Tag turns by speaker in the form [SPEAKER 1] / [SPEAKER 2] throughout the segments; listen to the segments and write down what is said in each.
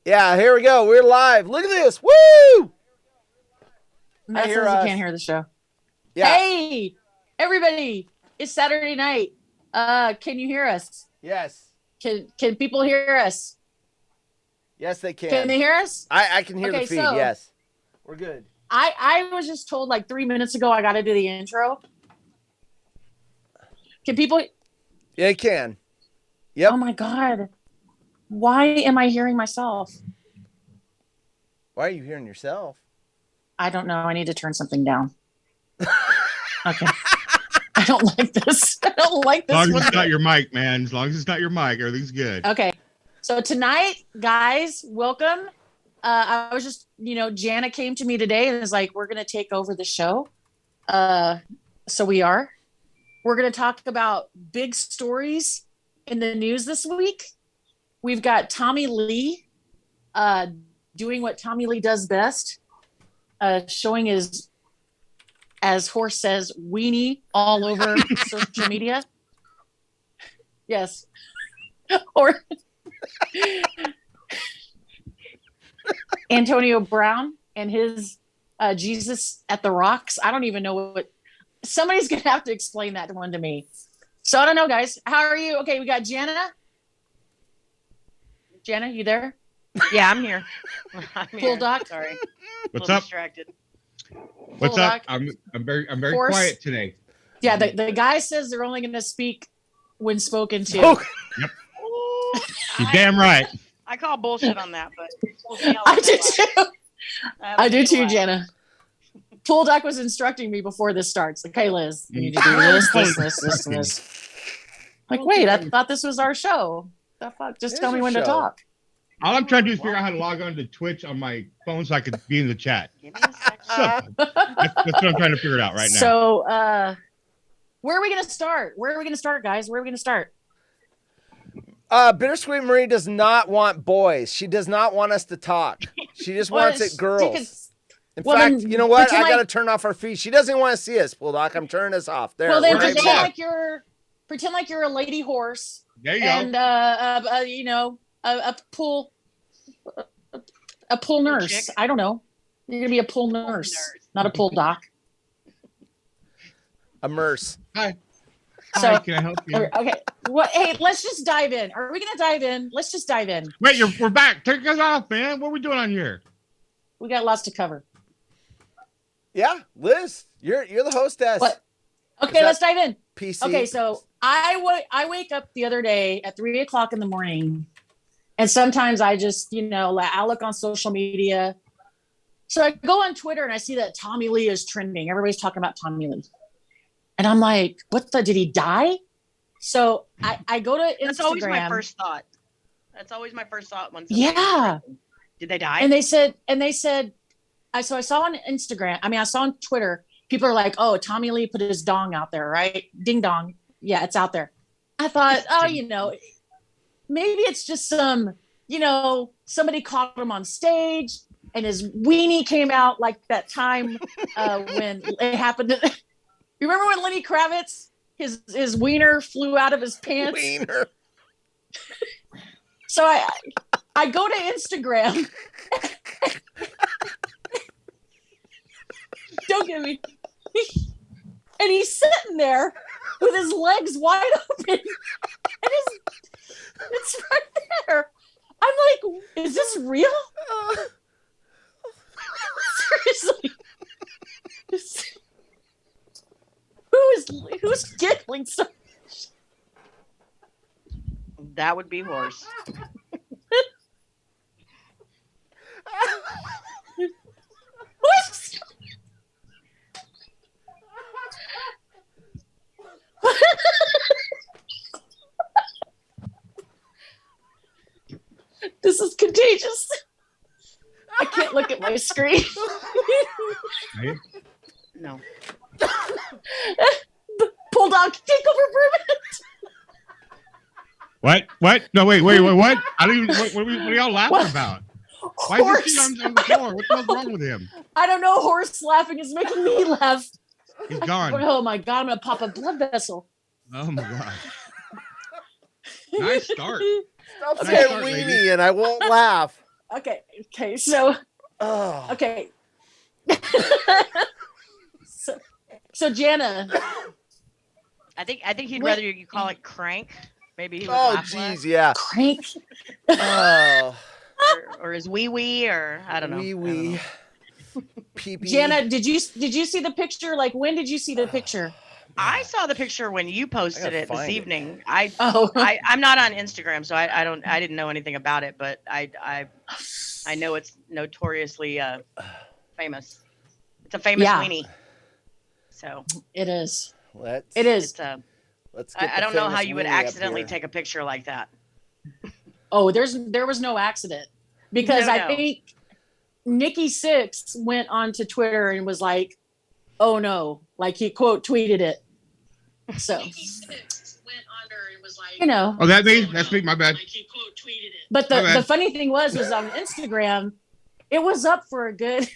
[SPEAKER 1] Yeah, here we go. We're live. Look at this. Woo!
[SPEAKER 2] Matt says you can't hear the show.
[SPEAKER 1] Yeah.
[SPEAKER 2] Hey, everybody! It's Saturday night. Can you hear us?
[SPEAKER 1] Yes.
[SPEAKER 2] Can people hear us?
[SPEAKER 1] Yes, they can.
[SPEAKER 2] Can they hear us?
[SPEAKER 1] I can hear the feed.
[SPEAKER 2] So
[SPEAKER 1] yes. We're good.
[SPEAKER 2] I was just told like 3 minutes ago I got to do the intro. Can people?
[SPEAKER 1] Yeah, you can. Yep.
[SPEAKER 2] Oh my god! Why am I hearing myself?
[SPEAKER 1] Why are you hearing yourself?
[SPEAKER 2] I don't know. I need to turn something down. Okay. I don't like this. I don't like this.
[SPEAKER 3] As long as it's not your mic, man. As long as it's not your mic, everything's good.
[SPEAKER 2] Okay. So tonight, guys, welcome. I was just, Jana came to me today and was like, we're going to take over the show. So we are. We're going to talk about big stories in the news this week. We've got Tommy Lee doing what Tommy Lee does best, showing his, as Horse says, weenie all over social media. Yes. Or Antonio Brown and his Jesus at the Rocks. I don't even know what. Somebody's going to have to explain that one to me. So I don't know, guys. How are you? Okay, we got Jana. Jana, you there?
[SPEAKER 4] Yeah, I'm here.
[SPEAKER 2] Full doc.
[SPEAKER 4] Sorry.
[SPEAKER 3] What's up?
[SPEAKER 4] Distracted.
[SPEAKER 3] What's
[SPEAKER 2] Full
[SPEAKER 3] up?
[SPEAKER 2] doc.
[SPEAKER 3] I'm very
[SPEAKER 2] Horse.
[SPEAKER 3] quiet today.
[SPEAKER 2] Yeah, the guy says they're only going to speak when spoken to.
[SPEAKER 1] Oh,
[SPEAKER 3] You're damn right.
[SPEAKER 4] I call bullshit on that, but we'll see how
[SPEAKER 2] I
[SPEAKER 4] long
[SPEAKER 2] do
[SPEAKER 4] it lasts.
[SPEAKER 2] too. I do
[SPEAKER 4] think it'll
[SPEAKER 2] too,
[SPEAKER 4] last.
[SPEAKER 2] Jana. Full doc was instructing me before this starts. Like, hey, Liz, you need to do this. Like, wait, I thought this was our show. The fuck? Just
[SPEAKER 1] It
[SPEAKER 2] tell
[SPEAKER 1] is
[SPEAKER 2] me
[SPEAKER 1] your
[SPEAKER 2] when to
[SPEAKER 1] show.
[SPEAKER 2] talk.
[SPEAKER 3] All I'm trying to do is figure out how to log on to Twitch on my phone so I could be in the chat.
[SPEAKER 4] Give me a second.
[SPEAKER 3] Something. That's what I'm trying to figure it out right now.
[SPEAKER 2] So, where are we going to start? Where are we going to start, guys? Where are we going to start?
[SPEAKER 1] Bittersweet Marie does not want boys. She does not want us to talk. She just wants it girls. In
[SPEAKER 2] Well,
[SPEAKER 1] fact,
[SPEAKER 2] then
[SPEAKER 1] you know what? I
[SPEAKER 2] pretend
[SPEAKER 1] got to
[SPEAKER 2] like-
[SPEAKER 1] turn off our feed. She doesn't want to see us, Bulldog. I'm turning us off. There.
[SPEAKER 2] Well, then
[SPEAKER 1] we're right
[SPEAKER 2] pretend
[SPEAKER 1] back.
[SPEAKER 2] like you're a lady horse
[SPEAKER 3] There you go.
[SPEAKER 2] and a pool nurse.
[SPEAKER 4] chick?
[SPEAKER 2] I don't know. You're gonna be a pool nurse, not a pool doc.
[SPEAKER 1] A merce.
[SPEAKER 3] Hi.
[SPEAKER 2] So
[SPEAKER 3] Hi, can I help you?
[SPEAKER 2] okay, what? Hey, let's just dive in. Are we gonna dive in? Let's just dive in.
[SPEAKER 3] Wait, we're back. Take us off, man. What are we doing on here?
[SPEAKER 2] We got lots to cover.
[SPEAKER 1] Yeah, Liz, you're the hostess.
[SPEAKER 2] What?
[SPEAKER 1] Is
[SPEAKER 2] Okay,
[SPEAKER 1] that
[SPEAKER 2] let's dive in.
[SPEAKER 1] PC.
[SPEAKER 2] Okay, so I wake up the other day at 3:00 in the morning, and sometimes I just I look on social media. So I go on Twitter and I see that Tommy Lee is trending. Everybody's talking about Tommy Lee, and I'm like, did he die? So I go to Instagram.
[SPEAKER 4] That's always my first thought. That's always my first thought when
[SPEAKER 2] Yeah.
[SPEAKER 4] Did they die?
[SPEAKER 2] And they said, I saw on Instagram. I mean, I saw on Twitter. People are like, "Oh, Tommy Lee put his dong out there, right? Ding dong, yeah, it's out there." I thought, maybe it's just somebody caught him on stage and his weenie came out like that time when it happened. You remember when Lenny Kravitz, his wiener flew out of his pants?
[SPEAKER 1] Wiener.
[SPEAKER 2] So I go to Instagram. Don't get me. And he's sitting there with his legs wide open. And it's right there. I'm like, is this real? Seriously. Who's giggling so much?
[SPEAKER 4] That would be horse.
[SPEAKER 2] Who's This is contagious. I can't look at my screen.
[SPEAKER 3] Right?
[SPEAKER 4] No.
[SPEAKER 2] Bulldog, take over for a minute.
[SPEAKER 3] What? No, wait, what? I don't even. What are y'all laughing
[SPEAKER 2] What?
[SPEAKER 3] about? Why is
[SPEAKER 2] Horse.
[SPEAKER 3] this shit on the floor? What the hell's wrong with him?
[SPEAKER 2] I don't know. Horse laughing is making me laugh.
[SPEAKER 3] He's gone.
[SPEAKER 2] Oh my god! I'm gonna pop a blood vessel.
[SPEAKER 3] Oh my god. Nice start.
[SPEAKER 1] Stop
[SPEAKER 2] Okay.
[SPEAKER 1] saying
[SPEAKER 3] Start,
[SPEAKER 1] weenie
[SPEAKER 3] lady.
[SPEAKER 1] and I won't laugh.
[SPEAKER 2] Okay. So,
[SPEAKER 1] Oh.
[SPEAKER 2] okay. so Jana.
[SPEAKER 4] I think he'd rather you call it crank. Maybe he would
[SPEAKER 1] Oh,
[SPEAKER 4] laugh less.
[SPEAKER 1] jeez, yeah.
[SPEAKER 2] Crank.
[SPEAKER 1] Oh.
[SPEAKER 4] Or his wee, or I don't know.
[SPEAKER 1] Wee. Pee-pee.
[SPEAKER 2] Jana, did you see the picture? Like, when did you see the picture?
[SPEAKER 4] I saw the picture when you posted it this evening. I'm not on Instagram, so I didn't know anything about it, but I know it's notoriously famous. It's a famous weenie. So
[SPEAKER 2] it is.
[SPEAKER 1] Let's
[SPEAKER 2] get
[SPEAKER 4] I don't know how you would accidentally take a picture like that.
[SPEAKER 2] Oh, there was no accident, because I think Nikki Sixx went onto Twitter and was like, "Oh no," like he quote tweeted it. So Nikki Sixx went on her and was like,
[SPEAKER 3] Oh, that's me. My bad.
[SPEAKER 2] Like he quote tweeted it. But the funny thing was on Instagram, it was up for a good,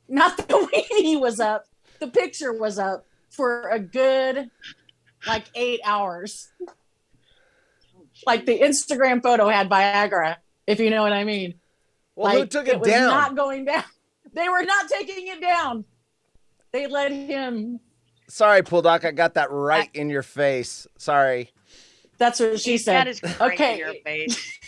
[SPEAKER 2] not the weenie was up, the picture was up for a good like 8 hours. Like the Instagram photo had Viagra, if you know what I mean.
[SPEAKER 1] Well,
[SPEAKER 2] like,
[SPEAKER 1] who took it
[SPEAKER 2] was
[SPEAKER 1] down?
[SPEAKER 2] Not going down. They were not taking it down. They let him.
[SPEAKER 1] Sorry, Pulldock, I got that right in your face. Sorry.
[SPEAKER 2] That's what she said.
[SPEAKER 4] That is crank in your face.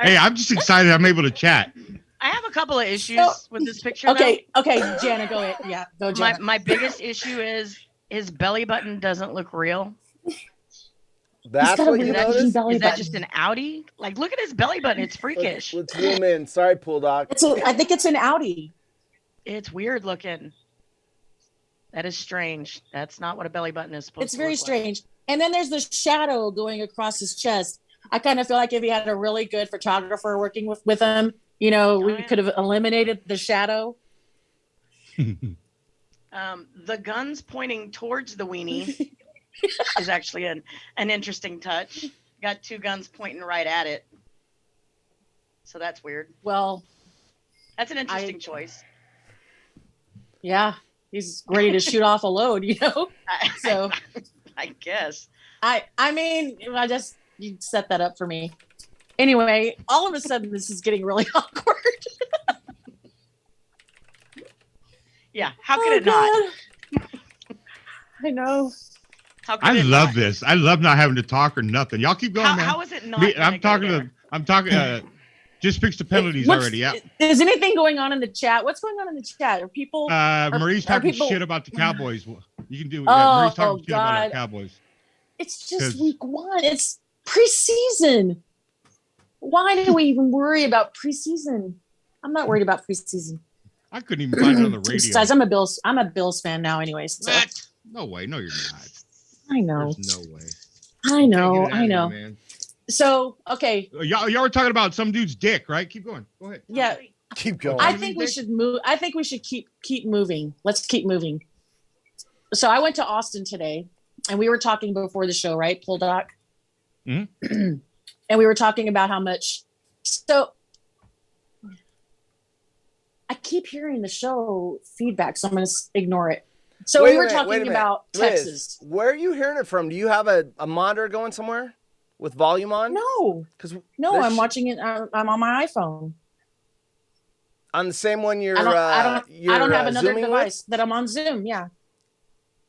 [SPEAKER 3] Hey, I'm just excited I'm able to chat.
[SPEAKER 4] I have a couple of issues with this picture.
[SPEAKER 2] Okay, Jana, go ahead. Yeah, go, Jana.
[SPEAKER 4] My biggest issue is his belly button doesn't look real.
[SPEAKER 1] That's what you noticed?
[SPEAKER 4] Is that just an outie? Like, look at his belly button. It's freakish.
[SPEAKER 1] Let's zoom in. Sorry, Pulldock.
[SPEAKER 2] I think it's an outie.
[SPEAKER 4] It's weird looking. That is strange. That's not what a belly button is supposed to look like.
[SPEAKER 2] It's very strange. And then there's the shadow going across his chest. I kind of feel like if he had a really good photographer working with him, we could have eliminated the shadow.
[SPEAKER 4] The guns pointing towards the weenie is actually an interesting touch. Got two guns pointing right at it. So that's weird.
[SPEAKER 2] Well,
[SPEAKER 4] that's an interesting choice.
[SPEAKER 2] Yeah, he's ready to shoot off a load, So
[SPEAKER 4] I guess.
[SPEAKER 2] I mean, you set that up for me. Anyway, all of a sudden this is getting really awkward.
[SPEAKER 4] Yeah, how could it not?
[SPEAKER 2] I know.
[SPEAKER 3] I love this. I love not having to talk or nothing. Y'all keep going, man.
[SPEAKER 4] How is it not?
[SPEAKER 3] I'm talking. Just fixed the penalties already. Yeah.
[SPEAKER 2] Is anything going on in the chat? What's going on in the chat? Are people?
[SPEAKER 3] Marie's talking shit about the Cowboys. You can do. Marie's talking shit about the Cowboys.
[SPEAKER 2] It's just week 1. It's preseason. Why do we even worry about preseason? I'm not worried about preseason.
[SPEAKER 3] I couldn't even find it on the radio.
[SPEAKER 2] Besides, I'm a Bills fan now, anyways. So.
[SPEAKER 3] What? No way. No, you're not.
[SPEAKER 2] I know.
[SPEAKER 3] There's no way.
[SPEAKER 2] I know.
[SPEAKER 3] Here,
[SPEAKER 2] so, okay.
[SPEAKER 3] Y'all were talking about some dude's dick, right? Keep going. Go ahead.
[SPEAKER 2] Yeah.
[SPEAKER 1] Keep going.
[SPEAKER 2] I think we should move. I think we should keep moving. Let's keep moving. So I went to Austin today, and we were talking before the show, right, Pulldock?
[SPEAKER 3] Mm-hmm.
[SPEAKER 2] And we were talking about how much. So I keep hearing the show feedback, so I'm going to ignore it. So we were talking about Texas.
[SPEAKER 1] Liz, where are you hearing it from? Do you have a monitor going somewhere with volume on?
[SPEAKER 2] No. I'm watching it. I'm on my iPhone.
[SPEAKER 1] On the same one you're.
[SPEAKER 2] I don't have another
[SPEAKER 1] Zooming
[SPEAKER 2] device that I'm on Zoom. Yeah.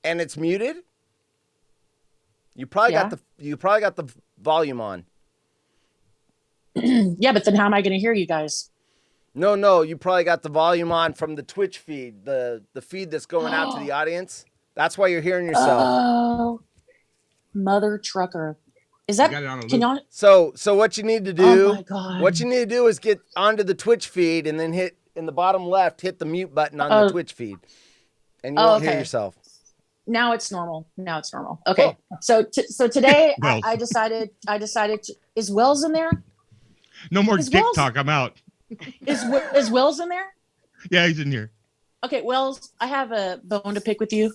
[SPEAKER 1] And it's muted. You probably got the volume on.
[SPEAKER 2] Yeah, but then how am I going to hear you guys?
[SPEAKER 1] No, you probably got the volume on from the Twitch feed, the feed that's going out to the audience. That's why you're hearing yourself.
[SPEAKER 2] Oh, mother trucker. Is that? Can y'all?
[SPEAKER 1] So what you need to do?
[SPEAKER 2] Oh my God.
[SPEAKER 1] What you need to do is get onto the Twitch feed and then hit in the bottom left, hit the mute button on the Twitch feed, and you won't hear yourself.
[SPEAKER 2] Now it's normal. Okay. Oh. So today I decided. Is Wells in there?
[SPEAKER 3] No more dick talk. I'm out.
[SPEAKER 2] Is Wells in there?
[SPEAKER 3] Yeah, he's in here.
[SPEAKER 2] Okay, Wells, I have a bone to pick with you.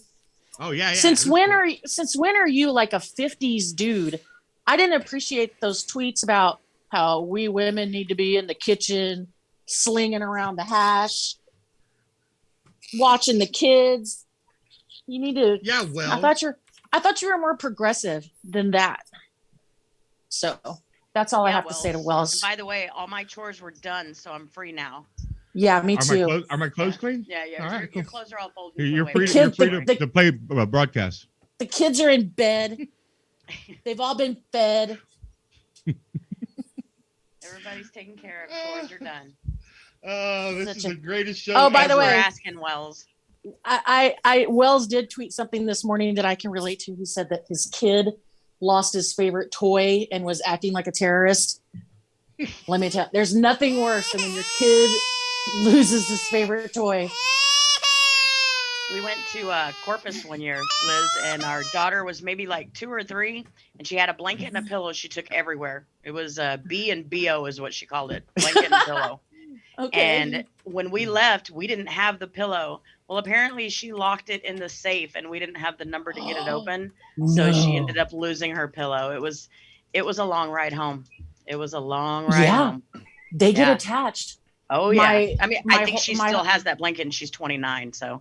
[SPEAKER 3] Oh yeah.
[SPEAKER 2] Since when are you like a 50s dude? I didn't appreciate those tweets about how we women need to be in the kitchen, slinging around the hash, watching the kids. You need to.
[SPEAKER 3] Yeah, well.
[SPEAKER 2] I thought you were more progressive than that. So That's all I have to say to Wells.
[SPEAKER 4] And by the way, all my chores were done, so I'm free now.
[SPEAKER 2] Yeah, me too.
[SPEAKER 3] Are my clothes clean?
[SPEAKER 4] Yeah.
[SPEAKER 3] All right,
[SPEAKER 4] Your clothes are all folded.
[SPEAKER 3] You're free to play broadcast.
[SPEAKER 2] The kids are in bed. They've all been fed.
[SPEAKER 4] Everybody's taken care of. Chores are done.
[SPEAKER 3] Oh, this is the greatest show.
[SPEAKER 2] Oh, by the way,
[SPEAKER 4] asking Wells.
[SPEAKER 2] I Wells did tweet something this morning that I can relate to. He said that his kid lost his favorite toy and was acting like a terrorist. Let me tell you, there's nothing worse than when your kid loses his favorite toy.
[SPEAKER 4] We went to Corpus one year, Liz, and our daughter was maybe like 2 or 3, and she had a blanket and a pillow she took everywhere. It was B and BO is what she called it, blanket and pillow. Okay. And when we left, we didn't have the pillow. Well, apparently she locked it in the safe, and we didn't have the number to get it open. So she ended up losing her pillow. It was a long ride home. It was a long ride home.
[SPEAKER 2] They get attached.
[SPEAKER 4] Oh yeah. I think she still has that blanket, and she's 29. So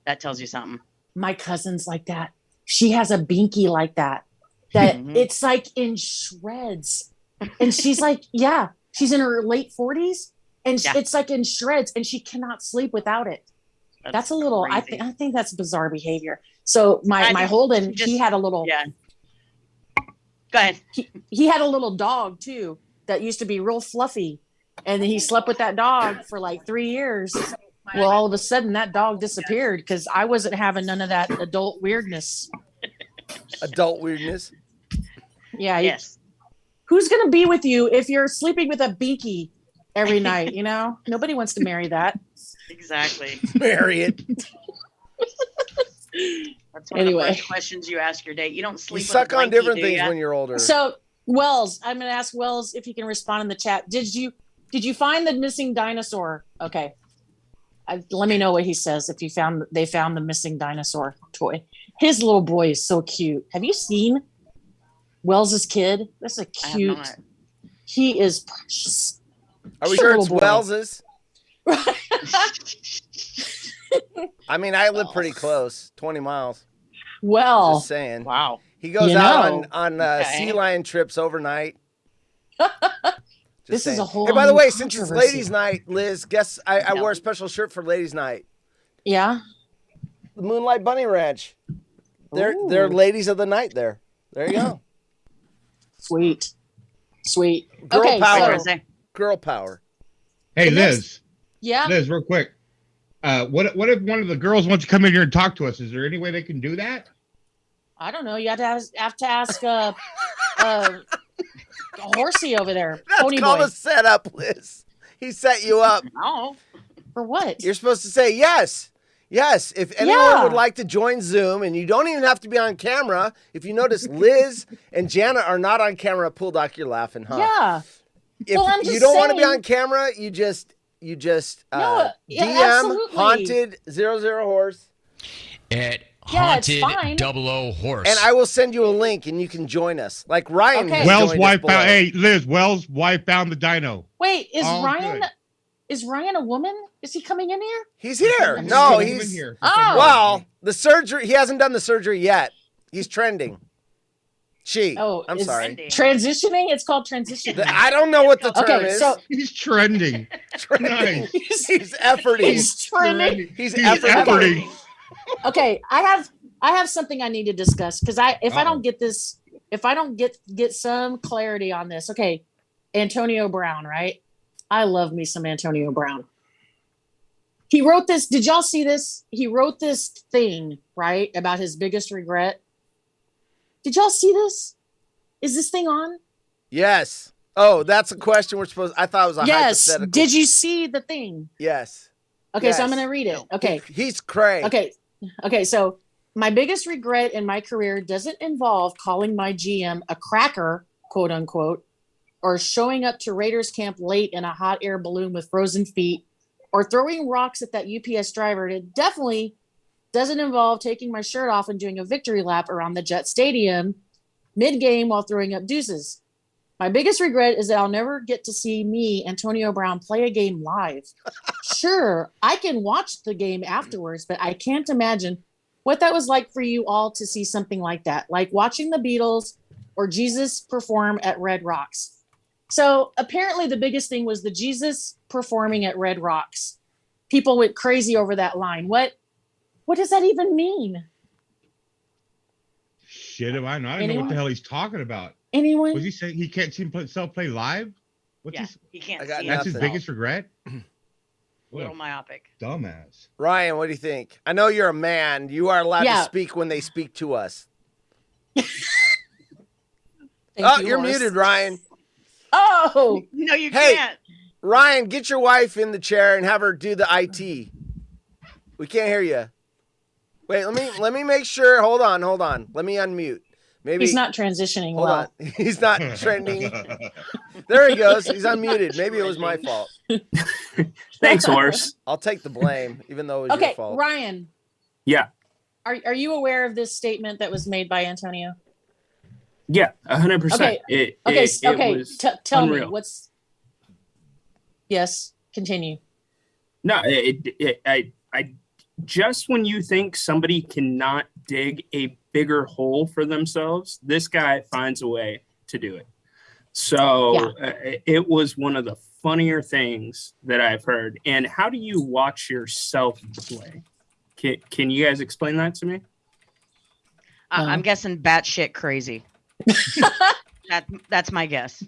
[SPEAKER 4] that tells you something.
[SPEAKER 2] My cousin's like that. She has a binky like that. That it's like in shreds. And she's like, she's in her late 40s. And it's like in shreds, and she cannot sleep without it. That's a little. I think that's bizarre behavior. So my Holden, he had a little.
[SPEAKER 4] Yeah. Go ahead.
[SPEAKER 2] He had a little dog too that used to be real fluffy, and he slept with that dog for like 3 years. Well, all of a sudden that dog disappeared because I wasn't having none of that adult weirdness.
[SPEAKER 1] Adult weirdness.
[SPEAKER 2] Yeah. Yes. Who's gonna be with you if you're sleeping with a binky every night? You know, nobody wants to marry that.
[SPEAKER 4] Exactly.
[SPEAKER 1] Marry it.
[SPEAKER 4] That's one of the first questions you ask your date. You don't sleep.
[SPEAKER 1] You suck on different things when you're older.
[SPEAKER 2] So Wells, I'm going to ask Wells if he can respond in the chat. Did you find the missing dinosaur? Okay. Let me know what he says if they found the missing dinosaur toy. His little boy is so cute. Have you seen Wells's kid? That's a cute. He is precious.
[SPEAKER 1] Are we sure it's Wells's? I mean, I live pretty close, 20 miles.
[SPEAKER 2] Well,
[SPEAKER 1] just saying.
[SPEAKER 4] Wow.
[SPEAKER 1] He goes out on sea lion trips overnight.
[SPEAKER 2] This is a whole.
[SPEAKER 1] Hey, by the way, since it's ladies' night, Liz, guess I wore a special shirt for ladies' night.
[SPEAKER 2] Yeah.
[SPEAKER 1] The Moonlight Bunny Ranch. They're ladies of the night there. There you go.
[SPEAKER 2] Sweet.
[SPEAKER 1] Girl power. Girl power.
[SPEAKER 3] Hey, Liz.
[SPEAKER 2] Yeah.
[SPEAKER 3] Liz, real quick. What if one of the girls wants to come in here and talk to us? Is there any way they can do that?
[SPEAKER 2] I don't know. You have to ask a horsey over there.
[SPEAKER 1] That's
[SPEAKER 2] Pony
[SPEAKER 1] called
[SPEAKER 2] boy.
[SPEAKER 1] a setup, Liz. He set you up.
[SPEAKER 4] No.
[SPEAKER 2] For what?
[SPEAKER 1] You're supposed to say yes. Yes. If anyone would like to join Zoom, and you don't even have to be on camera. If you notice, Liz and Jana are not on camera. Pull Doc, you're laughing, huh?
[SPEAKER 2] Yeah.
[SPEAKER 1] If you don't want to be on camera, you just DM
[SPEAKER 2] absolutely.
[SPEAKER 1] Haunted 00 Horse.
[SPEAKER 5] At Haunted 00 Horse.
[SPEAKER 1] And I will send you a link and you can join us. Like Ryan.
[SPEAKER 2] Okay.
[SPEAKER 3] Wells' wife found, hey, Liz, Wells' wife found the dino.
[SPEAKER 2] Wait, is Ryan a woman? Is he coming in here?
[SPEAKER 1] He's here. No, he's
[SPEAKER 3] here.
[SPEAKER 2] Oh.
[SPEAKER 1] Well, the surgery, he hasn't done the surgery yet. He's trending. I'm sorry.
[SPEAKER 2] Transitioning? It's called transitioning.
[SPEAKER 1] I don't know what the term is.
[SPEAKER 2] So
[SPEAKER 3] he's trending. Nice.
[SPEAKER 1] He's efforting.
[SPEAKER 2] He's trending.
[SPEAKER 1] He's efforting.
[SPEAKER 2] Okay, I have something I need to discuss because if I don't get some clarity on this, okay, Antonio Brown, right? I love me some Antonio Brown. He wrote this. Did y'all see this? He wrote this thing, right, about his biggest regret. Did y'all see this? Is this thing on?
[SPEAKER 1] Yes. Oh, that's a question we're supposed. I thought it was a hypothetical.
[SPEAKER 2] Did you see the thing?
[SPEAKER 1] Yes.
[SPEAKER 2] Okay, so I'm going to read it. Okay.
[SPEAKER 1] He's cray.
[SPEAKER 2] Okay, so my biggest regret in my career doesn't involve calling my GM a cracker, quote unquote, or showing up to Raiders camp late in a hot air balloon with frozen feet, or throwing rocks at that UPS driver. It definitely doesn't involve taking my shirt off and doing a victory lap around the Jet Stadium mid-game while throwing up deuces. My biggest regret is that I'll never get to see me, Antonio Brown, play a game live. Sure, I can watch the game afterwards, but I can't imagine what that was like for you all to see something like that, like watching the Beatles or Jesus perform at Red Rocks. So apparently the biggest thing was the Jesus performing at Red Rocks. People went crazy over that line. What does that even mean?
[SPEAKER 3] Shit, I don't know what the hell he's talking about.
[SPEAKER 2] Anyone?
[SPEAKER 3] Was he saying he can't see himself play live?
[SPEAKER 4] He can't
[SPEAKER 1] see.
[SPEAKER 3] That's his biggest regret?
[SPEAKER 4] A little myopic.
[SPEAKER 3] Dumbass.
[SPEAKER 1] Ryan, what do you think? I know you're a man. You are allowed to speak when they speak to us. You're muted, Ryan.
[SPEAKER 2] Oh.
[SPEAKER 4] No, you can't.
[SPEAKER 1] Ryan, get your wife in the chair and have her do the IT. We can't hear you. Wait, let me make sure. Hold on. Let me unmute. Maybe
[SPEAKER 2] he's not transitioning
[SPEAKER 1] hold on. He's not trending. There he goes. He's unmuted. Maybe it was my fault.
[SPEAKER 6] Thanks, Horse.
[SPEAKER 1] I'll take the blame, even though it was your fault.
[SPEAKER 2] Ryan.
[SPEAKER 6] Yeah.
[SPEAKER 2] Are you aware of this statement that was made by Antonio?
[SPEAKER 6] Yeah, 100%.
[SPEAKER 2] Okay. Tell
[SPEAKER 6] unreal.
[SPEAKER 2] me what's. Yes, continue.
[SPEAKER 6] No, I just when you think somebody cannot dig a bigger hole for themselves, this guy finds a way to do it. So it was one of the funnier things that I've heard. And how do you watch yourself play? Can you guys explain that to me?
[SPEAKER 4] I'm guessing batshit crazy. That's my guess.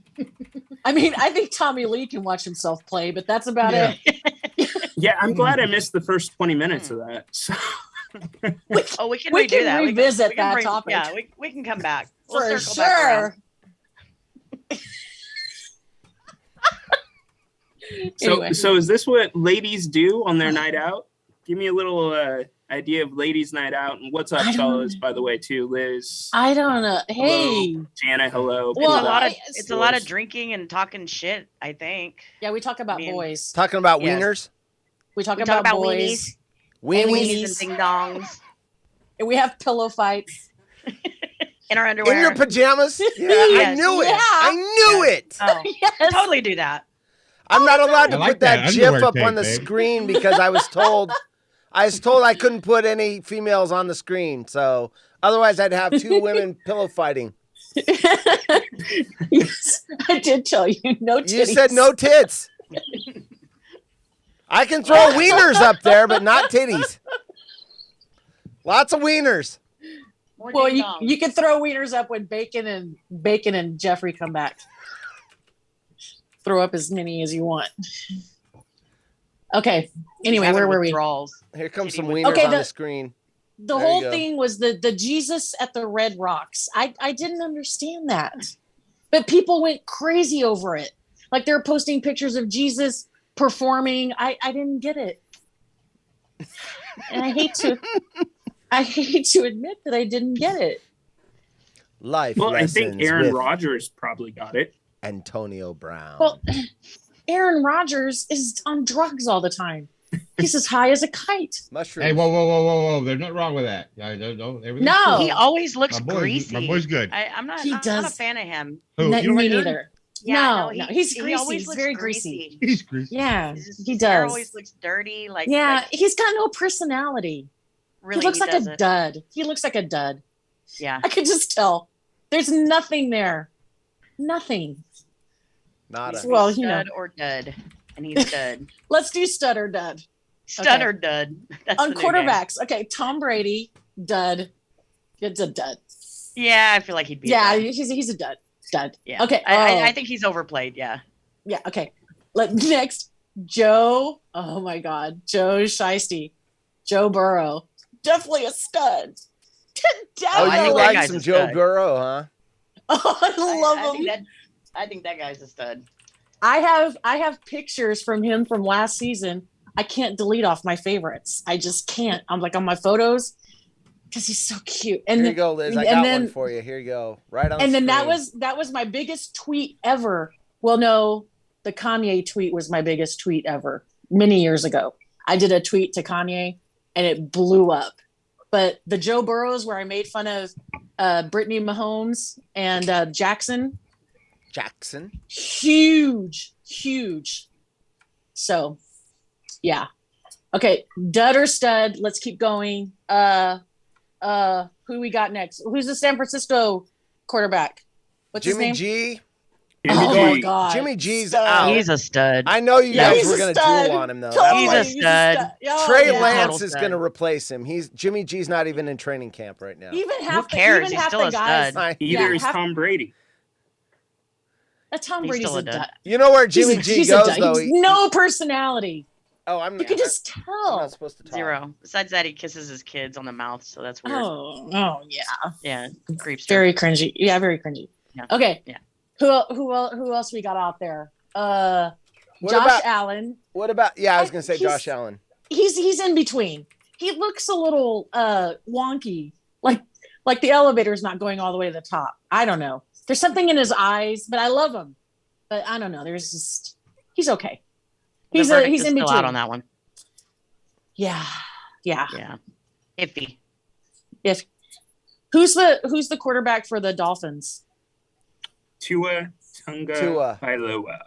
[SPEAKER 2] I mean, I think Tommy Lee can watch himself play, but that's about it.
[SPEAKER 6] Yeah, I'm glad I missed the first 20 minutes of that. So.
[SPEAKER 4] We can redo that.
[SPEAKER 2] Revisit that topic.
[SPEAKER 4] Yeah, we can come back. We'll
[SPEAKER 2] For
[SPEAKER 4] circle back around.
[SPEAKER 6] So is this what ladies do on their night out? Give me a little idea of ladies' night out. And what's up, fellas, by the way, too, Liz?
[SPEAKER 2] I don't know. Hey.
[SPEAKER 6] Hello. Jana, hello.
[SPEAKER 2] Well,
[SPEAKER 4] it's a lot of drinking and talking shit, I think.
[SPEAKER 2] Yeah, we talk about boys.
[SPEAKER 1] Talking about wieners?
[SPEAKER 2] We talk about boys.
[SPEAKER 4] Weenies and ding-dongs.
[SPEAKER 2] And we have pillow fights.
[SPEAKER 4] In our underwear.
[SPEAKER 1] In your pajamas? Yeah, I knew it. I knew it.
[SPEAKER 4] Oh, yes. Totally do that.
[SPEAKER 1] I'm not allowed to put that GIF up on the screen because I was told I couldn't put any females on the screen. So otherwise I'd have two women pillow fighting.
[SPEAKER 2] Yes, I did tell you no titties.
[SPEAKER 1] You said no tits. I can throw wieners up there, but not titties. Lots of wieners.
[SPEAKER 2] Well, you can throw wieners up when Bacon and Jeffrey come back. Throw up as many as you want. Okay. Anyway, where were we?
[SPEAKER 1] Here comes some wieners on the screen.
[SPEAKER 2] The whole thing was the Jesus at the Red Rocks. I didn't understand that. But people went crazy over it. Like they're posting pictures of Jesus performing. I didn't get it. And I hate to admit that I didn't get it.
[SPEAKER 1] Life
[SPEAKER 6] well, I
[SPEAKER 1] lessons
[SPEAKER 6] think Aaron Rodgers probably got it.
[SPEAKER 1] Antonio Brown.
[SPEAKER 2] Well, Aaron Rodgers is on drugs all the time. He's as high as a kite.
[SPEAKER 1] Mushrooms.
[SPEAKER 3] Hey, whoa. There's nothing wrong with that.
[SPEAKER 2] No.
[SPEAKER 4] He always looks greasy.
[SPEAKER 3] My boy's good.
[SPEAKER 4] I'm not a fan of him.
[SPEAKER 3] Who?
[SPEAKER 2] Me neither.
[SPEAKER 4] Yeah,
[SPEAKER 2] no, he's greasy.
[SPEAKER 4] He always
[SPEAKER 2] he's
[SPEAKER 4] looks
[SPEAKER 2] very
[SPEAKER 4] greasy.
[SPEAKER 3] He's greasy.
[SPEAKER 2] Yeah, he does.
[SPEAKER 4] Hair always looks dirty.
[SPEAKER 2] He's got no personality.
[SPEAKER 4] Really,
[SPEAKER 2] he looks like a dud. He looks like a dud.
[SPEAKER 4] Yeah.
[SPEAKER 2] I could just tell. There's nothing there. Nothing.
[SPEAKER 1] Nada.
[SPEAKER 2] Well,
[SPEAKER 4] stud or dud. And he's dud.
[SPEAKER 2] Let's do stud or dud.
[SPEAKER 4] Stud or dud. That's
[SPEAKER 2] on quarterbacks. Okay, Tom Brady, dud. It's a dud.
[SPEAKER 4] Yeah, I feel like he'd be a dud.
[SPEAKER 2] He's a dud. Dud.
[SPEAKER 4] Yeah.
[SPEAKER 2] Okay.
[SPEAKER 4] I think he's overplayed, yeah.
[SPEAKER 2] Yeah, okay. Next, Joe. Oh my God. Joe Shiesty. Joe Burrow. Definitely a stud.
[SPEAKER 1] You like some Joe Burrow, huh?
[SPEAKER 2] Oh, I love him.
[SPEAKER 4] I think that guy's a stud.
[SPEAKER 2] I have pictures from him from last season. I can't delete off my favorites. I just can't. I'm like on my photos because he's so cute. And
[SPEAKER 1] here you go, Liz. I got one for you. Here you go. Right on.
[SPEAKER 2] And
[SPEAKER 1] the
[SPEAKER 2] then
[SPEAKER 1] screen.
[SPEAKER 2] that was my biggest tweet ever. Well, no, the Kanye tweet was my biggest tweet ever many years ago. I did a tweet to Kanye and it blew up. But the Joe Burrows where I made fun of Brittany Mahomes and Jackson. Huge. So, yeah. Okay, dud or stud. Let's keep going. Who we got next? Who's the San Francisco quarterback? What's his name?
[SPEAKER 1] Jimmy G
[SPEAKER 6] Jimmy G.
[SPEAKER 2] God.
[SPEAKER 1] Jimmy G's
[SPEAKER 2] Stud.
[SPEAKER 1] out.
[SPEAKER 4] He's a stud.
[SPEAKER 1] I know you
[SPEAKER 2] Yeah,
[SPEAKER 1] guys
[SPEAKER 2] he's
[SPEAKER 1] were
[SPEAKER 2] a
[SPEAKER 1] going to
[SPEAKER 2] stud.
[SPEAKER 1] drool on him, though.
[SPEAKER 2] Totally.
[SPEAKER 4] He's a
[SPEAKER 2] He's
[SPEAKER 4] stud.
[SPEAKER 2] Oh,
[SPEAKER 1] Trey
[SPEAKER 2] yeah.
[SPEAKER 1] Lance
[SPEAKER 4] Total
[SPEAKER 1] is going to replace him. Jimmy G's not even in training camp right now.
[SPEAKER 2] Even
[SPEAKER 4] Who
[SPEAKER 2] half
[SPEAKER 4] cares?
[SPEAKER 2] even
[SPEAKER 4] He's
[SPEAKER 2] half
[SPEAKER 4] still
[SPEAKER 2] the
[SPEAKER 4] a
[SPEAKER 2] guys.
[SPEAKER 4] stud.
[SPEAKER 6] Either is
[SPEAKER 2] half-
[SPEAKER 6] Tom Brady.
[SPEAKER 2] Tom
[SPEAKER 4] He's
[SPEAKER 2] Brady's
[SPEAKER 4] still
[SPEAKER 2] a
[SPEAKER 4] a dud.
[SPEAKER 2] dud.
[SPEAKER 1] You know where Jimmy G
[SPEAKER 2] He's
[SPEAKER 1] goes,
[SPEAKER 2] a dud.
[SPEAKER 1] though?
[SPEAKER 2] He's no personality.
[SPEAKER 1] Oh, I'm
[SPEAKER 2] You
[SPEAKER 1] not.
[SPEAKER 2] can just
[SPEAKER 1] I'm
[SPEAKER 2] tell.
[SPEAKER 1] not supposed to talk.
[SPEAKER 4] 0. Besides that, he kisses his kids on the mouth, so that's weird.
[SPEAKER 2] Oh yeah.
[SPEAKER 4] Yeah, creeps.
[SPEAKER 2] Very cringy. Yeah, very cringy.
[SPEAKER 4] Yeah.
[SPEAKER 2] Okay.
[SPEAKER 4] Yeah.
[SPEAKER 2] Who else we got out there?
[SPEAKER 1] What
[SPEAKER 2] Josh
[SPEAKER 1] about-
[SPEAKER 2] Allen.
[SPEAKER 1] What about? Yeah, I was going to say
[SPEAKER 2] He's-
[SPEAKER 1] Josh Allen.
[SPEAKER 2] He's in between. He looks a little wonky, like the elevator's not going all the way to the top. I don't know. There's something in his eyes, but I love him. But I don't know. There's just he's okay. He's
[SPEAKER 4] He's
[SPEAKER 2] in
[SPEAKER 4] still
[SPEAKER 2] between.
[SPEAKER 4] out on that one.
[SPEAKER 2] Yeah.
[SPEAKER 4] Iffy.
[SPEAKER 2] Who's the quarterback for the Dolphins?
[SPEAKER 6] Tua Tagovailoa.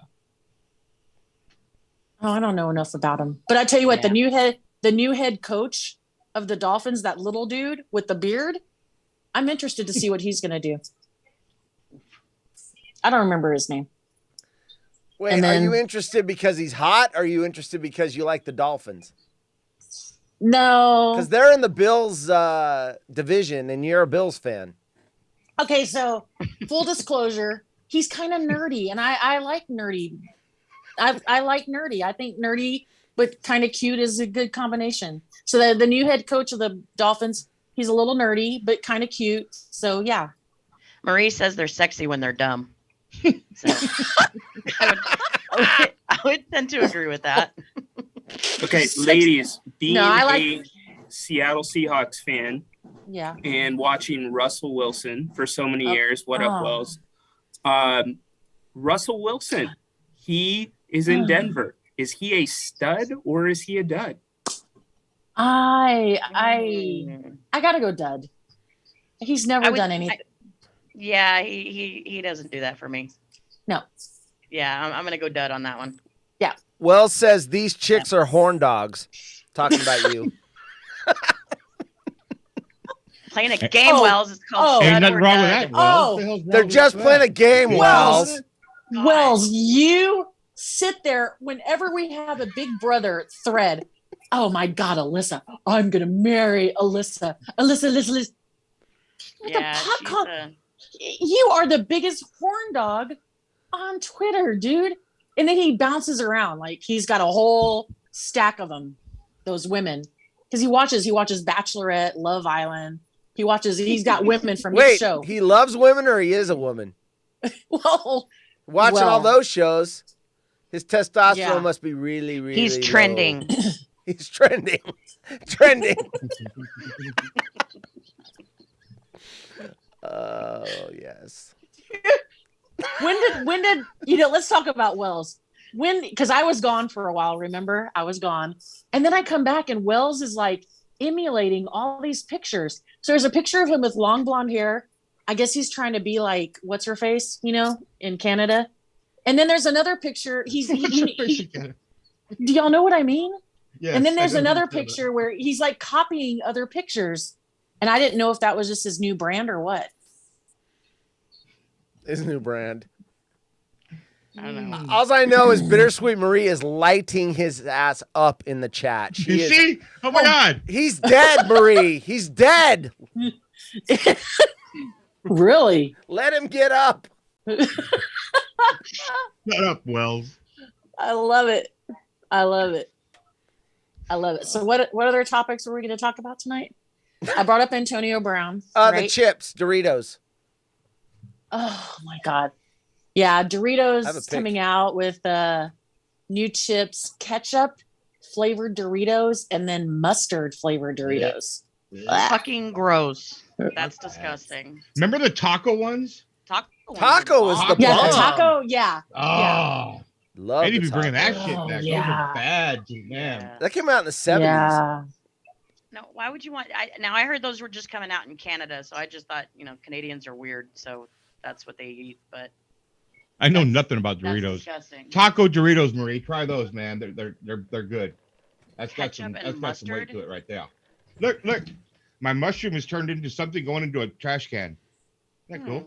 [SPEAKER 2] Oh, I don't know enough about him. But I tell you what, the new head coach of the Dolphins, that little dude with the beard, I'm interested to see what he's going to do. I don't remember his name.
[SPEAKER 1] Wait, are you interested because he's hot? Or are you interested because you like the Dolphins?
[SPEAKER 2] No.
[SPEAKER 1] Because they're in the Bills division, and you're a Bills fan.
[SPEAKER 2] Okay, so full disclosure, he's kind of nerdy, and I like nerdy. I like nerdy. I think nerdy but kind of cute is a good combination. So the new head coach of the Dolphins, he's a little nerdy but kind of cute. So yeah.
[SPEAKER 4] Marie says they're sexy when they're dumb. So I would tend to agree with that.
[SPEAKER 6] Okay, ladies, being
[SPEAKER 2] a
[SPEAKER 6] Seattle Seahawks fan and watching Russell Wilson for so many years. What up, Wells? Russell Wilson, he is in Denver. Is he a stud or is he a dud?
[SPEAKER 2] I gotta go dud. He's never done anything.
[SPEAKER 4] He doesn't do that for me.
[SPEAKER 2] No.
[SPEAKER 4] Yeah, I'm gonna go dud on that one.
[SPEAKER 2] Yeah.
[SPEAKER 1] Wells says these chicks are horn dogs. Talking about you.
[SPEAKER 4] Playing a game, Wells. It's called.
[SPEAKER 3] Ain't nothing wrong with that, Wells.
[SPEAKER 1] They're just playing a game, Wells.
[SPEAKER 2] Wells, you sit there whenever we have a Big Brother thread. Oh my God, Alyssa! I'm gonna marry Alyssa. Alyssa.
[SPEAKER 4] Yeah,
[SPEAKER 2] you are the biggest horn dog on Twitter, dude. And then he bounces around like he's got a whole stack of them, those women, because he watches Bachelorette, Love Island. He's got women from each show.
[SPEAKER 1] He loves women or he is a woman? Watching all those shows, his testosterone must be really, really
[SPEAKER 4] He's trending.
[SPEAKER 1] Low. He's trending. Trending. Oh, yes.
[SPEAKER 2] When did let's talk about Wells. Because I was gone for a while, remember? I was gone. And then I come back and Wells is like emulating all these pictures. So there's a picture of him with long blonde hair. I guess he's trying to be like, what's her face, in Canada. And then there's another picture. Do y'all know what I mean?
[SPEAKER 3] Yes,
[SPEAKER 2] and then there's another picture where he's like copying other pictures. And I didn't know if that was just his new brand or what.
[SPEAKER 1] His new brand.
[SPEAKER 4] I don't know.
[SPEAKER 1] All I know is Bittersweet Marie is lighting his ass up in the chat.
[SPEAKER 3] See? Oh my God.
[SPEAKER 1] He's dead, Marie. He's dead.
[SPEAKER 2] Really?
[SPEAKER 1] Let him get up.
[SPEAKER 3] Shut up, Wells.
[SPEAKER 2] I love it. So what other topics are we going to talk about tonight? I brought up Antonio Brown. Right?
[SPEAKER 1] The chips, Doritos.
[SPEAKER 2] Oh my God. Yeah, Doritos coming out with new chips, ketchup flavored Doritos, and then mustard flavored Doritos.
[SPEAKER 4] Fucking gross. That's disgusting.
[SPEAKER 3] Remember the taco ones?
[SPEAKER 1] Taco was the bomb.
[SPEAKER 2] Yeah, the taco. Yeah.
[SPEAKER 3] Oh.
[SPEAKER 1] Love
[SPEAKER 3] They need to be bringing that
[SPEAKER 1] taco.
[SPEAKER 3] shit back.
[SPEAKER 2] Yeah.
[SPEAKER 3] Those are bad, dude, man.
[SPEAKER 4] Yeah.
[SPEAKER 1] That came out in the 70s.
[SPEAKER 2] Yeah.
[SPEAKER 4] No, why would you want? I heard those were just coming out in Canada, so I just thought Canadians are weird, so that's what they eat. But
[SPEAKER 3] I know nothing about
[SPEAKER 4] that's
[SPEAKER 3] Doritos.
[SPEAKER 4] disgusting.
[SPEAKER 3] Taco Doritos, Marie. Try those, man. They're good. That's got
[SPEAKER 4] Ketchup
[SPEAKER 3] some
[SPEAKER 4] and
[SPEAKER 3] weight
[SPEAKER 4] mustard?
[SPEAKER 3] to it right there. Look. My mushroom is turned into something going into a trash can. Isn't that cool?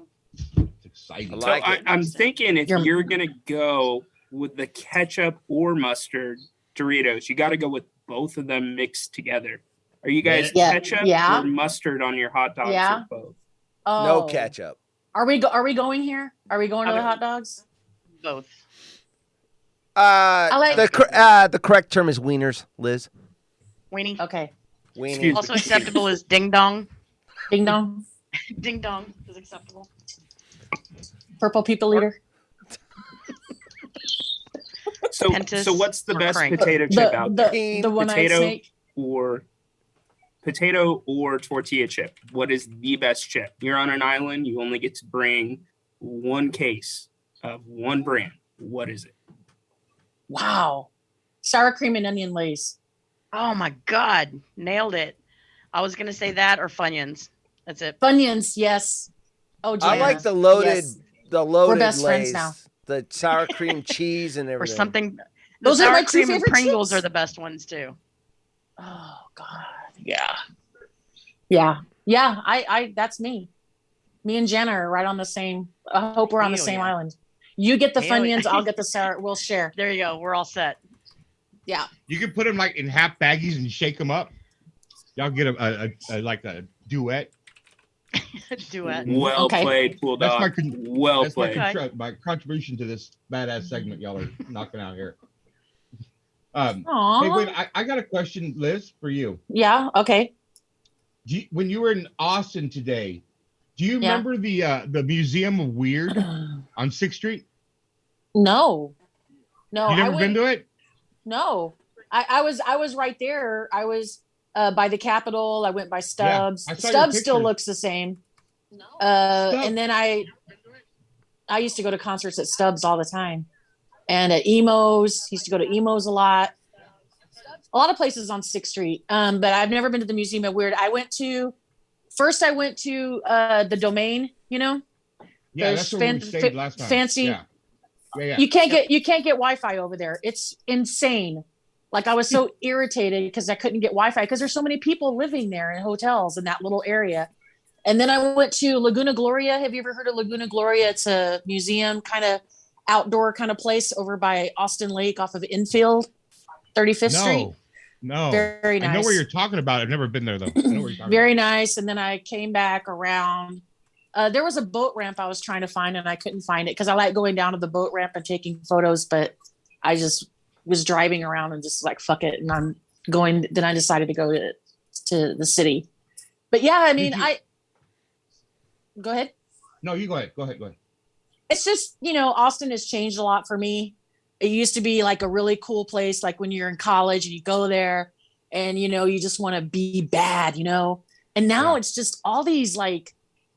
[SPEAKER 3] It's exciting.
[SPEAKER 6] I'm thinking if you're gonna go with the ketchup or mustard Doritos, you got to go with both of them mixed together. Are you guys ketchup or mustard on your hot dogs or both?
[SPEAKER 2] Oh.
[SPEAKER 1] No ketchup.
[SPEAKER 2] Are we going here? Are we going to the hot dogs?
[SPEAKER 4] Both.
[SPEAKER 1] The correct term is wieners, Liz.
[SPEAKER 4] Weenie.
[SPEAKER 2] Okay.
[SPEAKER 1] Weenie.
[SPEAKER 4] Also acceptable is ding dong.
[SPEAKER 2] Ding dong.
[SPEAKER 4] Ding dong is acceptable.
[SPEAKER 2] Purple people eater.
[SPEAKER 6] So what's the best potato chip out there?
[SPEAKER 2] The one-eyed snake.
[SPEAKER 6] Potato or tortilla chip? What is the best chip? You're on an island. You only get to bring one case of one brand. What is it?
[SPEAKER 2] Wow. Sour cream and onion lace.
[SPEAKER 4] Oh my God. Nailed it. I was going to say that or Funyuns. That's it.
[SPEAKER 2] Funyuns, yes. Oh, Jana.
[SPEAKER 1] I like the loaded
[SPEAKER 2] We're best
[SPEAKER 1] Lays,
[SPEAKER 2] friends now.
[SPEAKER 1] the sour cream cheese and everything.
[SPEAKER 4] Or something.
[SPEAKER 2] Those are my two
[SPEAKER 4] cream and
[SPEAKER 2] favorite
[SPEAKER 4] Pringles
[SPEAKER 2] chips.
[SPEAKER 4] are the best ones too.
[SPEAKER 2] Oh God. Yeah. I that's me. Me and Jana are right on the same. I hope we're on the same island. You get the Funyuns, I'll get the sour. We'll share.
[SPEAKER 4] There you go. We're all set.
[SPEAKER 2] Yeah.
[SPEAKER 3] You can put them like in half baggies and shake them up. Y'all get a like a duet.
[SPEAKER 4] Duet.
[SPEAKER 6] Well played, Pool Dog.
[SPEAKER 3] That's my contribution to this badass segment y'all are knocking out here. Hey, wait, I got a question, Liz, for you.
[SPEAKER 2] Yeah. Okay.
[SPEAKER 3] When you were in Austin today, do you remember the Museum of Weird on 6th Street?
[SPEAKER 2] No.
[SPEAKER 3] You never been to it?
[SPEAKER 2] No. I was right there. I was by the Capitol. I went by Stubbs. Stubbs still looks the same. No. And then I used to go to concerts at Stubbs all the time. And at Emo's, used to go to Emo's a lot of places on 6th Street. But I've never been to the Museum of Weird. I went to the Domain,
[SPEAKER 3] Yeah, that's where we stayed last time.
[SPEAKER 2] Fancy. Yeah. You can't get Wi-Fi over there. It's insane. Like I was so irritated because I couldn't get Wi-Fi because there's so many people living there in hotels in that little area. And then I went to Laguna Gloria. Have you ever heard of Laguna Gloria? It's a museum kind of outdoor kind of place over by Austin Lake off of Infield, 35th Street.
[SPEAKER 3] No.
[SPEAKER 2] Very nice.
[SPEAKER 3] I know where you're talking about. I've never been there though. I know where you're talking
[SPEAKER 2] Very
[SPEAKER 3] about.
[SPEAKER 2] nice. And then I came back around. There was a boat ramp I was trying to find and I couldn't find it because I like going down to the boat ramp and taking photos, but I just was driving around and just like, fuck it. And I'm going, then I decided to go to the city. But yeah, I mean, go ahead.
[SPEAKER 3] No, you go ahead. Go ahead.
[SPEAKER 2] It's just, Austin has changed a lot for me. It used to be like a really cool place. Like when you're in college and you go there and, you just want to be bad, and now it's just all these like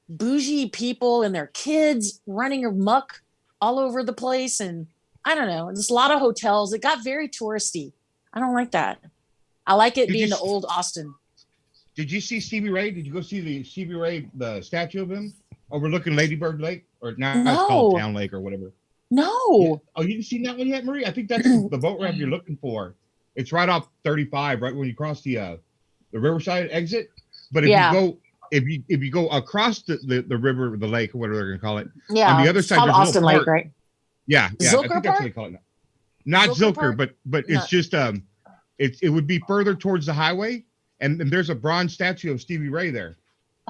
[SPEAKER 2] bougie people and their kids running amok all over the place. And I don't know, there's a lot of hotels. It got very touristy. I don't like that. I like it being the old Austin.
[SPEAKER 3] Did you see Stevie Ray? Did you go see the Stevie Ray, the statue of him overlooking Lady Bird Lake? Or now it's called Town Lake or whatever.
[SPEAKER 2] No.
[SPEAKER 3] Yeah. Oh, you didn't see that one yet, Marie? I think that's the boat ramp you're looking for. It's right off 35, right when you cross the Riverside exit. But if you go across the river, the lake, or whatever they're gonna call it, on the other side,
[SPEAKER 2] there's
[SPEAKER 3] Austin
[SPEAKER 2] Lake,
[SPEAKER 3] park.
[SPEAKER 2] right?
[SPEAKER 3] Yeah.
[SPEAKER 2] Zilker
[SPEAKER 3] I think
[SPEAKER 2] Park?
[SPEAKER 3] that's what they call it. Not Zilker, but it's just it would be further towards the highway, and there's a bronze statue of Stevie Ray there.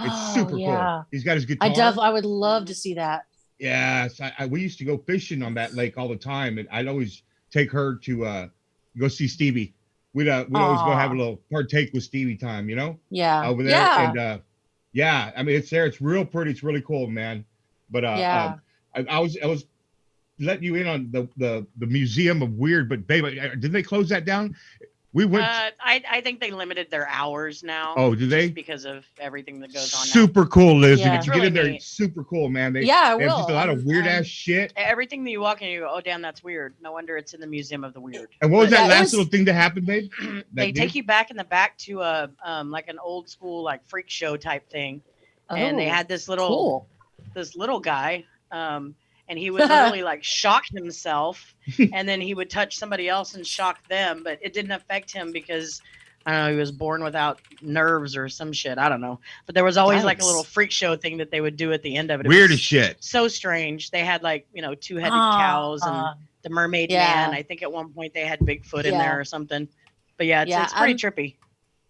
[SPEAKER 3] It's super cool. He's got his guitar.
[SPEAKER 2] I would love to see that.
[SPEAKER 3] Yes, we used to go fishing on that lake all the time, and I'd always take her to go see Stevie. We'd always go have a little partake with Stevie time,
[SPEAKER 2] Yeah.
[SPEAKER 3] over there.
[SPEAKER 2] Yeah.
[SPEAKER 3] And I mean, it's there. It's real pretty. It's really cool, man. But I was letting you in on the Museum of Weird, but babe, didn't they close that down? We went.
[SPEAKER 4] I think they limited their hours now.
[SPEAKER 3] Oh, do they?
[SPEAKER 4] Because of everything that goes on.
[SPEAKER 3] Super cool, Liz.
[SPEAKER 2] Yeah.
[SPEAKER 3] If you get in there, it's super cool, man. They
[SPEAKER 2] I
[SPEAKER 3] have
[SPEAKER 2] will.
[SPEAKER 3] just a lot of weird ass shit.
[SPEAKER 4] Everything that you walk in, you go, oh damn, that's weird. No wonder it's in the Museum of the Weird.
[SPEAKER 3] And what was that last little thing that happened, babe?
[SPEAKER 4] They take you back in the back to a like an old school like freak show type thing, and they had this little guy. And he would literally like shock himself and then he would touch somebody else and shock them, but it didn't affect him because I don't know, he was born without nerves or some shit. I don't know. But there was always like a little freak show thing that they would do at the end of it.
[SPEAKER 3] Weird as shit.
[SPEAKER 4] So strange. They had like, two-headed cows and the mermaid man. I think at one point they had Bigfoot in there or something. But yeah, it's pretty trippy.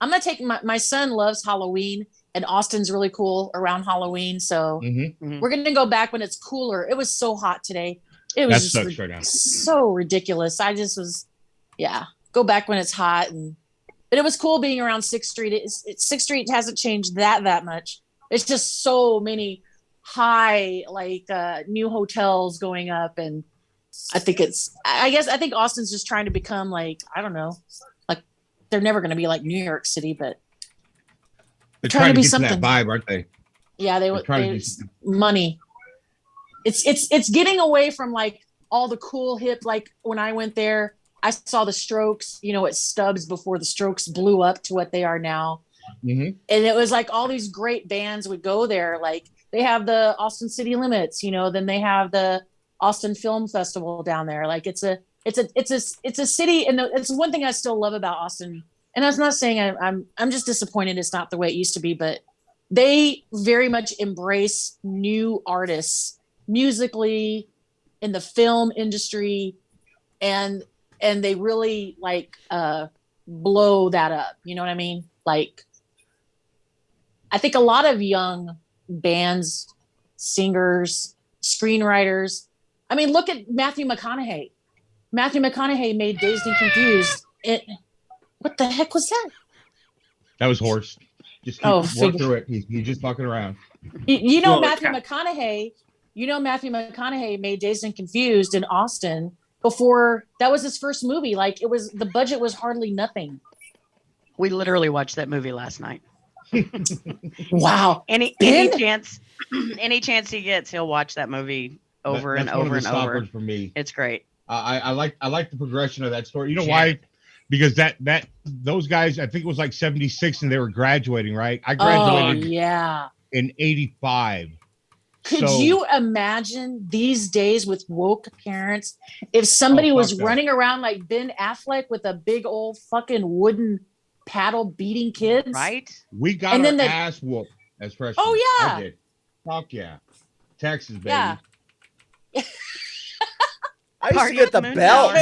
[SPEAKER 2] I'm going to take my son loves Halloween, and Austin's really cool around Halloween. So we're going to go back when it's cooler. It was so hot today. It was just so ridiculous. I just was, go back when it's hot. But it was cool being around 6th Street. 6th Street hasn't changed that much. It's just so many high, like new hotels going up. And I think I think Austin's just trying to become like, I don't know, like they're never going to be like New York City, but
[SPEAKER 3] they're trying to be something. To that vibe, aren't they?
[SPEAKER 2] Yeah, they money. It's getting away from like all the cool hip. Like when I went there, I saw the Strokes, at Stubbs before the Strokes blew up to what they are now. And it was like all these great bands would go there. Like they have the Austin City Limits, then they have the Austin Film Festival down there. Like it's a city, and it's one thing I still love about Austin. And I'm not saying I'm just disappointed it's not the way it used to be, but they very much embrace new artists musically in the film industry, and they really like blow that up. You know what I mean? Like I think a lot of young bands, singers, screenwriters. I mean, look at Matthew McConaughey. Matthew McConaughey made Dazed and Confused. What the heck was that?
[SPEAKER 3] That was Horse. Just walk through it. He's just fucking around.
[SPEAKER 2] Matthew McConaughey. Matthew McConaughey made Dazed and Confused in Austin before that was his first movie. Like the budget was hardly nothing.
[SPEAKER 4] We literally watched that movie last night.
[SPEAKER 2] Wow.
[SPEAKER 4] Any chance he gets, he'll watch that movie over and over and over.
[SPEAKER 3] For me,
[SPEAKER 4] it's great.
[SPEAKER 3] I like the progression of that story. You know why? Because those guys, I think it was like 76 and they were graduating, right? I graduated in 85.
[SPEAKER 2] Could you imagine these days with woke parents if somebody was running around like Ben Affleck with a big old fucking wooden paddle beating kids?
[SPEAKER 4] Right?
[SPEAKER 3] We got our ass whooped as freshmen.
[SPEAKER 2] Oh yeah.
[SPEAKER 3] I did. Fuck yeah. Texas, baby.
[SPEAKER 2] Yeah.
[SPEAKER 1] I used to get the belt.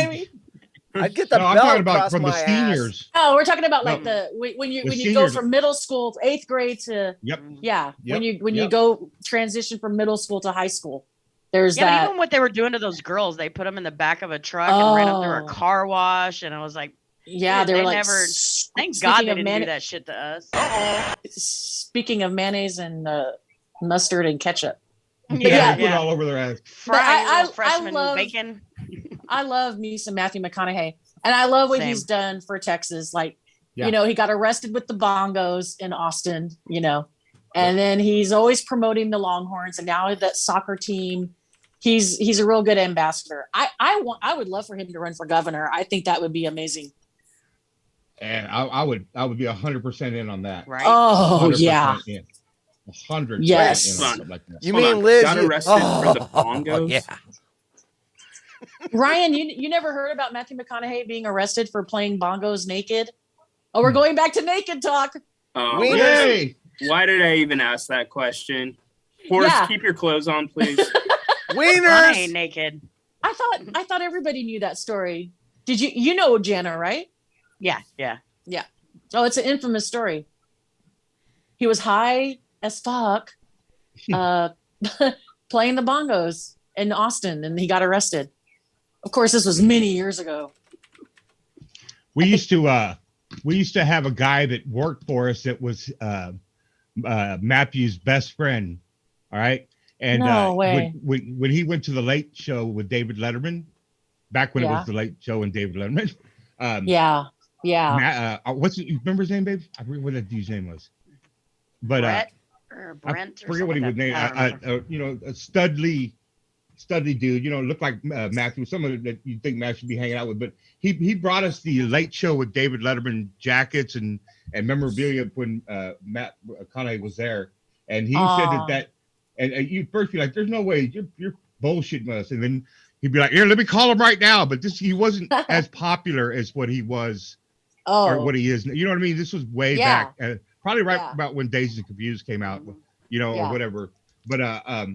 [SPEAKER 1] I'd get the belt. I'm talking about
[SPEAKER 3] from the seniors.
[SPEAKER 2] Oh, we're talking about like when you go from middle school, 8th grade to when you go transition from middle school to high school. There's that.
[SPEAKER 4] Even what they were doing to those girls, they put them in the back of a truck and ran them through a car wash, and I was like,
[SPEAKER 2] they were like,
[SPEAKER 4] never. Thank God they didn't do that shit to us.
[SPEAKER 2] Speaking of mayonnaise and mustard and ketchup.
[SPEAKER 3] Put it all over their ass.
[SPEAKER 4] Freshman bacon.
[SPEAKER 2] I love me some Matthew McConaughey, and I love what he's done for Texas. Like, he got arrested with the bongos in Austin, and then he's always promoting the Longhorns, and now that soccer team, he's a real good ambassador. I would love for him to run for governor. I think that would be amazing.
[SPEAKER 3] And I would be 100% in on that.
[SPEAKER 4] Right?
[SPEAKER 2] Oh yeah.
[SPEAKER 3] 100%.
[SPEAKER 2] Yes.
[SPEAKER 3] Like that.
[SPEAKER 1] You mean Liz
[SPEAKER 6] got arrested for the bongos?
[SPEAKER 1] Yeah.
[SPEAKER 2] Ryan, you never heard about Matthew McConaughey being arrested for playing bongos naked? Oh, we're going back to naked talk.
[SPEAKER 6] Why did I even ask that question? Horse, keep your clothes on, please.
[SPEAKER 1] Wieners.
[SPEAKER 4] I ain't naked.
[SPEAKER 2] I thought everybody knew that story. Did you know Jana, right?
[SPEAKER 4] Yeah.
[SPEAKER 2] Oh, it's an infamous story. He was high as fuck, playing the bongos in Austin, and he got arrested. Of course, this was many years ago.
[SPEAKER 3] We used to have a guy that worked for us that was Matthew's best friend. All right, and when he went to the Late Show with David Letterman, back when it was the Late Show and David Letterman. You remember his name, babe? I forget what that dude's name was. But
[SPEAKER 4] Brett or Brent.
[SPEAKER 3] I forget what he was named. A studly dude. Looked like Matthew. Someone that you think Matt should be hanging out with. But he brought us the Late Show with David Letterman jackets and memorabilia when Matt McConaughey was there, and he said that. And you'd first be like, "There's no way you're bullshitting us," and then he'd be like, "Here, let me call him right now." But he wasn't as popular as what he was or what he is. You know what I mean? This was way back, probably about when Dazed and Confused came out, you know, or whatever. But I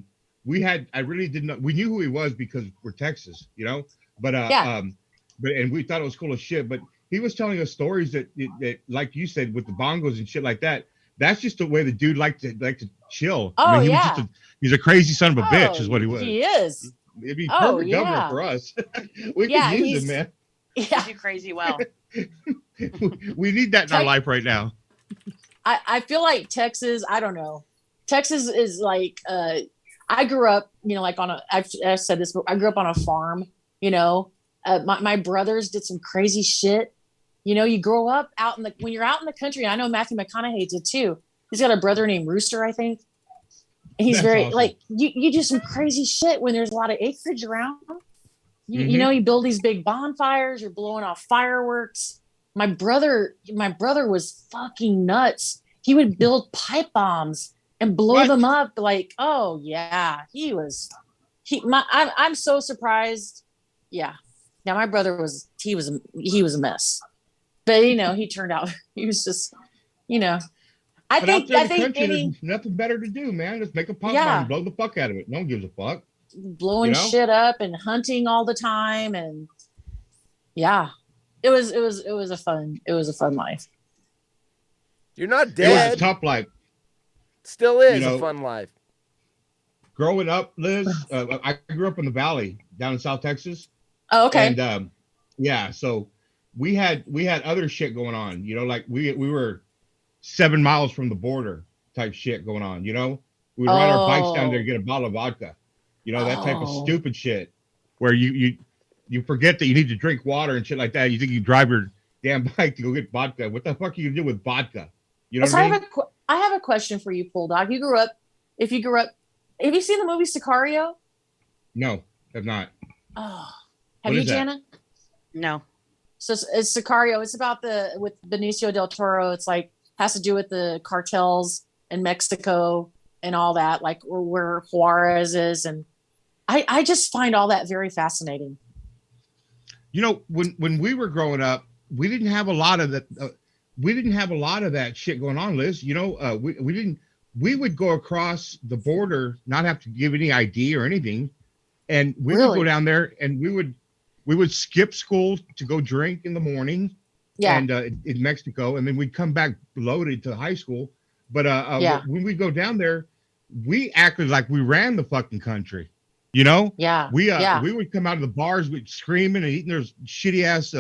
[SPEAKER 3] really didn't know. We knew who he was because we're Texas, you know. But and we thought it was cool as shit. But he was telling us stories that like you said, with the bongos and shit like that. That's just the way the dude liked to chill. I mean, he's a crazy son of a bitch, is what he was.
[SPEAKER 2] He is.
[SPEAKER 3] It'd be perfect governor for us. We could use him, man.
[SPEAKER 4] Yeah, do crazy well.
[SPEAKER 3] We need that in our life right now.
[SPEAKER 2] I feel like Texas. I don't know. Texas is like. I grew up, you know, like I've said this, but I grew up on a farm. You know, my brothers did some crazy shit. You know, you grow up when you're out in the country. And I know Matthew McConaughey did too. He's got a brother named Rooster, I think. He's very awesome. Like you do some crazy shit when there's a lot of acreage around. You know, you build these big bonfires. You're blowing off fireworks. My brother was fucking nuts. He would build pipe bombs and blow them up. Like, oh yeah, I'm so surprised. Yeah. Now my brother was a mess, but you know, he turned out, he was just, you know, I think
[SPEAKER 3] there's nothing better to do, man. Just make a pop bomb and blow the fuck out of it. No one gives a fuck.
[SPEAKER 2] Blowing shit up and hunting all the time. And yeah, it was a fun life.
[SPEAKER 1] You're not dead.
[SPEAKER 3] It was a tough life.
[SPEAKER 1] Still is a fun life.
[SPEAKER 3] Growing up, Liz, I grew up in the Valley down in South Texas.
[SPEAKER 2] Oh, okay.
[SPEAKER 3] And so we had other shit going on, you know, like we were 7 miles from the border type shit going on, you know. We would ride our bikes down there and get a bottle of vodka, you know, that type of stupid shit where you forget that you need to drink water and shit like that. You think you drive your damn bike to go get vodka. What the fuck are you gonna do with vodka? You know what I mean?
[SPEAKER 2] I have a question for you, Bulldog. Have you seen the movie Sicario?
[SPEAKER 3] No, have not.
[SPEAKER 2] Oh, have you, Jana?
[SPEAKER 4] No.
[SPEAKER 2] So it's Sicario. It's about with Benicio del Toro. It's like has to do with the cartels in Mexico and all that, like where Juarez is, and I just find all that very fascinating.
[SPEAKER 3] You know, when we were growing up, we didn't have a lot of that. We didn't have a lot of that shit going on, Liz. You know, we didn't. We would go across the border, not have to give any ID or anything, and we would go down there, and we would skip school to go drink in the morning, and in Mexico, and then we'd come back loaded to high school. But when we go down there, we acted like we ran the fucking country. You know? We would come out of the bars, we'd screaming and eating those shitty ass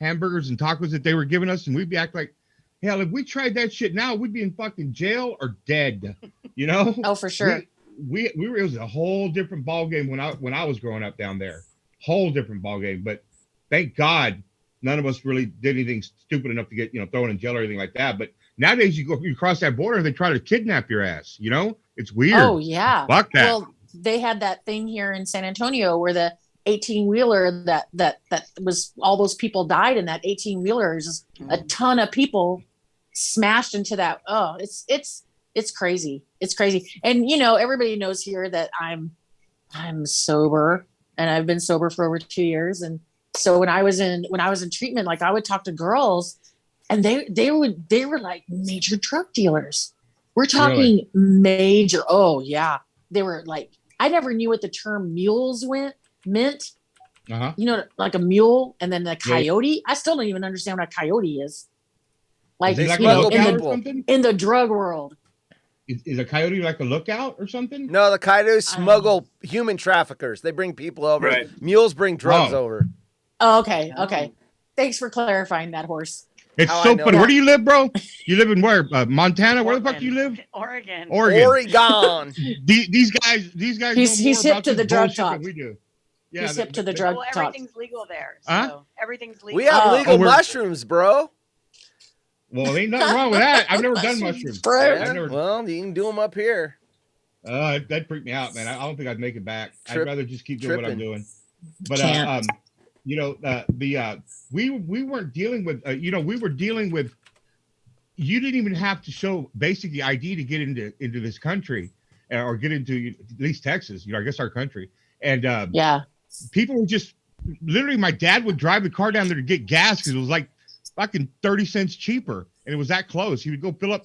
[SPEAKER 3] hamburgers and tacos that they were giving us, and we'd be acting like, hell, if we tried that shit now, we'd be in fucking jail or dead. You know?
[SPEAKER 2] Oh, for sure.
[SPEAKER 3] We were. It was a whole different ball game when I was growing up down there. Whole different ball game. But thank God, none of us really did anything stupid enough to get thrown in jail or anything like that. But nowadays, you cross that border, they try to kidnap your ass. You know, it's weird.
[SPEAKER 2] Oh yeah.
[SPEAKER 3] Fuck that.
[SPEAKER 2] Well, they had that thing here in San Antonio where the 18-wheeler that was all those people died in that 18-wheeler. Just a ton of people smashed into that. Oh, it's crazy. It's crazy. And you know, everybody knows here that I'm sober, and I've been sober for over 2 years. And so when I was in treatment, like I would talk to girls, and they were like major drug dealers. We're talking major. Oh yeah, they were like, I never knew what the term mules meant. You know, like a mule, and then the coyote. I still don't even understand what a coyote is. Like, you know, in the drug world.
[SPEAKER 3] Is a coyote like a lookout or something?
[SPEAKER 1] No, the coyotes smuggle human traffickers. They bring people over. Right. Mules bring drugs over.
[SPEAKER 2] Oh, okay. Okay. Thanks for clarifying that, horse.
[SPEAKER 3] It's so funny. Where do you live, bro? You live in where? Montana? Where the fuck do you live?
[SPEAKER 4] Oregon.
[SPEAKER 3] These guys
[SPEAKER 2] he's hip to the drug talk.
[SPEAKER 3] We do.
[SPEAKER 2] Yeah, he's hip to the drug talk.
[SPEAKER 4] Everything's legal there. So everything's legal.
[SPEAKER 1] We have legal mushrooms, bro.
[SPEAKER 3] Well, ain't nothing wrong with that. I've never done mushrooms.
[SPEAKER 1] Well, you can do them up here.
[SPEAKER 3] That'd freak me out, man. I don't think I'd make it back. I'd rather just keep doing what I'm doing. But you know, we weren't dealing with we were dealing with. You didn't even have to show basically ID to get into this country, or get into at least Texas. You know, I guess our country. And people were just literally. My dad would drive the car down there to get gas because it was like fucking 30 cents cheaper, and it was that close. You would go fill up,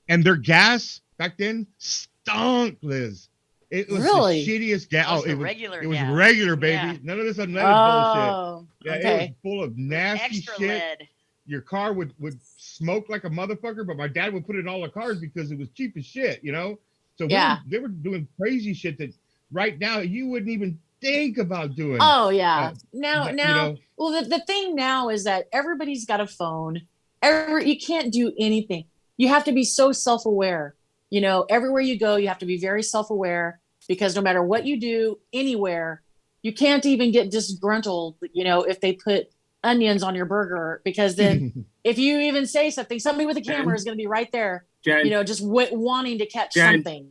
[SPEAKER 3] and their gas back then stunk, Liz. It was
[SPEAKER 2] really?
[SPEAKER 3] the shittiest gas.
[SPEAKER 4] Oh, it was
[SPEAKER 3] regular, baby.
[SPEAKER 4] Yeah.
[SPEAKER 3] None of this unleaded bullshit. Yeah,
[SPEAKER 2] okay.
[SPEAKER 3] it was full of nasty
[SPEAKER 4] Extra
[SPEAKER 3] shit.
[SPEAKER 4] lead.
[SPEAKER 3] Your car would smoke like a motherfucker, but my dad would put it in all the cars because it was cheap as shit, you know? So they were doing crazy shit that right now you wouldn't even think about doing.
[SPEAKER 2] Oh yeah. Now,
[SPEAKER 3] you know,
[SPEAKER 2] well, the thing now is that everybody's got a phone. You can't do anything. You have to be so self-aware. You know, everywhere you go, you have to be very self-aware because no matter what you do anywhere, you can't even get disgruntled, you know, if they put onions on your burger, because then if you even say something, somebody with a camera is going to be right there, you know, just wanting to catch something.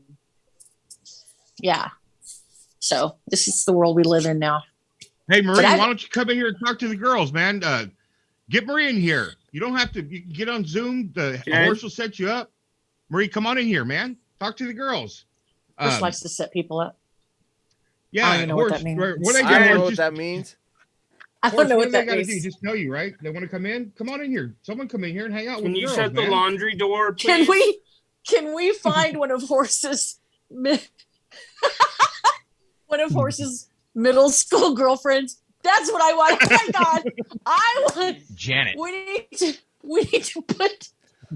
[SPEAKER 2] Yeah. So this is the world we live in now.
[SPEAKER 3] Hey, Marie, why don't you come in here and talk to the girls, man? Get Marie in here. You don't have to. You can get on Zoom. The horse will set you up. Marie, come on in here, man. Talk to the girls.
[SPEAKER 2] Horse likes to set people up.
[SPEAKER 3] Yeah,
[SPEAKER 2] I don't even know what that means.
[SPEAKER 1] I don't know what that means.
[SPEAKER 2] I don't know what that
[SPEAKER 3] means.
[SPEAKER 2] means.
[SPEAKER 3] Just tell you, right? They want to come in. Come on in here. Someone come in here and hang out with
[SPEAKER 6] the girls.
[SPEAKER 3] Can
[SPEAKER 6] you shut the laundry door, please?
[SPEAKER 2] Can we find one of Horse's middle school girlfriends? That's what I want. Oh my God, I want
[SPEAKER 5] Janet.
[SPEAKER 2] We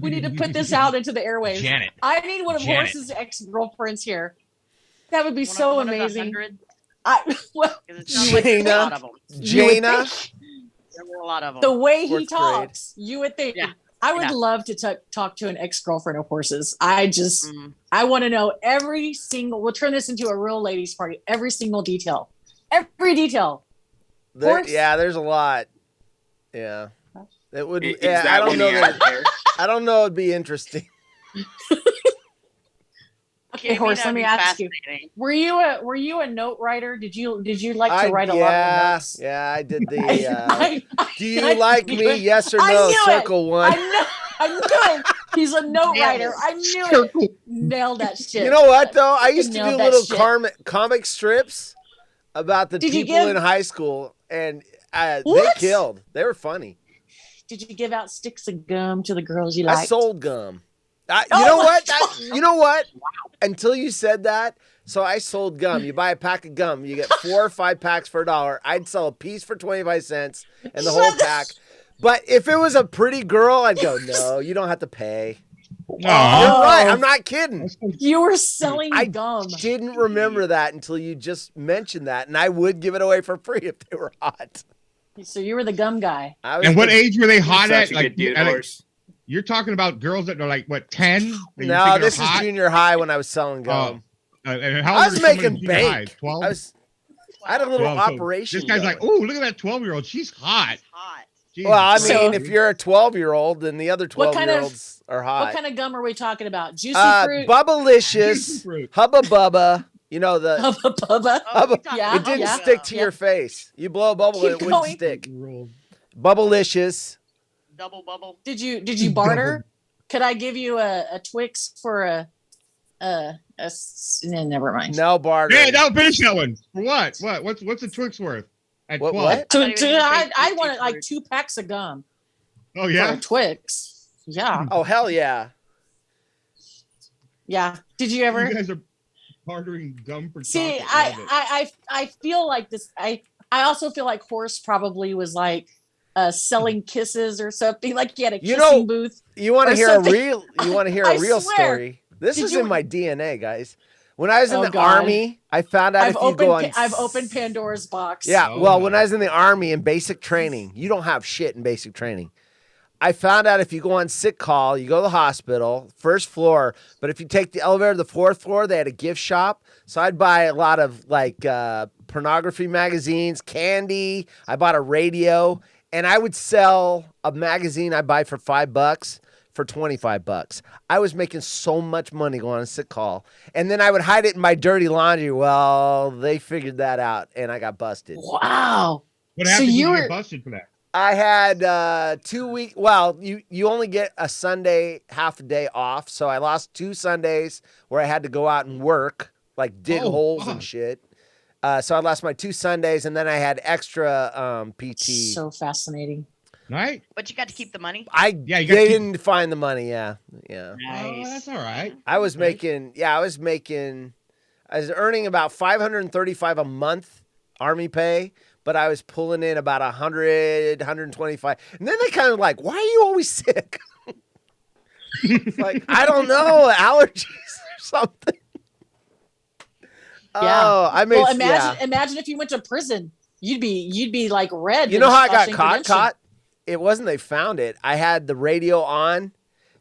[SPEAKER 2] need to put this out into the airwaves.
[SPEAKER 5] Janet.
[SPEAKER 2] I need one of Horse's ex-girlfriends here. That would be so amazing.
[SPEAKER 1] Jana. Jana.
[SPEAKER 4] There were a lot of them.
[SPEAKER 2] The way he talks, you would think. Yeah. I would love to talk to an ex-girlfriend of Horse's. I want to know every single. We'll turn this into a real ladies' party. Every single detail. Every detail.
[SPEAKER 1] There's a lot. Yeah. It would. I don't know. I don't know. It'd be interesting.
[SPEAKER 2] Okay, Horse. Let me ask you: Were you a note writer? Did you like to write a lot of notes?
[SPEAKER 1] Yeah, I did the. Do you like me? Yes or no? Circle one.
[SPEAKER 2] I knew it. He's a note writer. I knew it. Nailed that shit.
[SPEAKER 1] You know what though? I used to do little comic strips about the people in high school, and they killed. They were funny.
[SPEAKER 2] Did you give out sticks of gum to the girls you liked?
[SPEAKER 1] I sold gum. You know what? Wow. Until you said that, so I sold gum. You buy a pack of gum, you get 4 or 5 packs for $1. I'd sell a piece for 25 cents and the whole pack. But if it was a pretty girl, I'd go, no, you don't have to pay. You're right. I'm not kidding.
[SPEAKER 2] You were selling gum.
[SPEAKER 1] I didn't remember that until you just mentioned that, and I would give it away for free if they were hot.
[SPEAKER 2] So you were the gum guy.
[SPEAKER 3] And what age were they hot at? You're talking about girls that are like, what, 10?
[SPEAKER 1] No, this is junior high when I was selling gum.
[SPEAKER 3] And how
[SPEAKER 1] I was making bank.
[SPEAKER 3] 12?
[SPEAKER 1] I had a little operation.
[SPEAKER 3] This guy's like, oh, look at that 12-year-old. She's hot.
[SPEAKER 1] Well, I mean, if you're a 12-year-old, then the other 12-year-olds are hot.
[SPEAKER 2] What kind of gum are we talking about? Juicy fruit?
[SPEAKER 1] Bubblicious, Hubba Bubba. You know the
[SPEAKER 2] Hubba Bubba.
[SPEAKER 1] It didn't stick to your face. You blow a bubble and it wouldn't stick. Bubblicious.
[SPEAKER 4] Double bubble.
[SPEAKER 2] Did you barter? Could I give you a Twix for never mind.
[SPEAKER 1] No barter.
[SPEAKER 3] Yeah, don't finish that one. For what? What's a Twix worth? At 12?
[SPEAKER 1] What?
[SPEAKER 2] I wanted like 2 packs of gum.
[SPEAKER 3] Oh yeah.
[SPEAKER 2] For a Twix. Yeah.
[SPEAKER 1] Oh hell yeah.
[SPEAKER 2] Yeah. Did you ever?
[SPEAKER 3] You guys are bartering gum for
[SPEAKER 2] See,
[SPEAKER 3] chocolate.
[SPEAKER 2] I feel like this. I also feel like Horse probably was like selling kisses or something. Like he had a kissing booth.
[SPEAKER 1] You want to hear a real story? This is in my DNA, guys. When I was in the Army, I found out
[SPEAKER 2] I've opened Pandora's box.
[SPEAKER 1] Yeah, when I was in the Army in basic training, you don't have shit in basic training. I found out if you go on sick call, you go to the hospital, first floor. But if you take the elevator to the 4th floor, they had a gift shop. So I'd buy a lot of like pornography magazines, candy. I bought a radio, and I would sell a magazine I buy for $5 for $25. I was making so much money going on a sick call. And then I would hide it in my dirty laundry. Well, they figured that out, and I got busted.
[SPEAKER 2] Wow.
[SPEAKER 3] What happened when you got busted for that?
[SPEAKER 1] I had 2 weeks. Well, you only get a Sunday, half a day off. So I lost 2 Sundays where I had to go out and work, like dig holes and shit. So I lost my 2 Sundays, and then I had extra PT.
[SPEAKER 2] So fascinating.
[SPEAKER 3] Right?
[SPEAKER 4] But you got to keep the money.
[SPEAKER 3] They
[SPEAKER 1] didn't find the money. Yeah.
[SPEAKER 4] Nice.
[SPEAKER 3] Oh, that's all right.
[SPEAKER 1] I was earning about $535 a month Army pay, but I was pulling in about 100, 125. And then they kind of like, why are you always sick? It's like, I don't know, allergies or something.
[SPEAKER 2] Yeah.
[SPEAKER 1] Oh,
[SPEAKER 2] imagine if you went to prison. You'd be like red.
[SPEAKER 1] You know how I got caught? It wasn't they found it. I had the radio on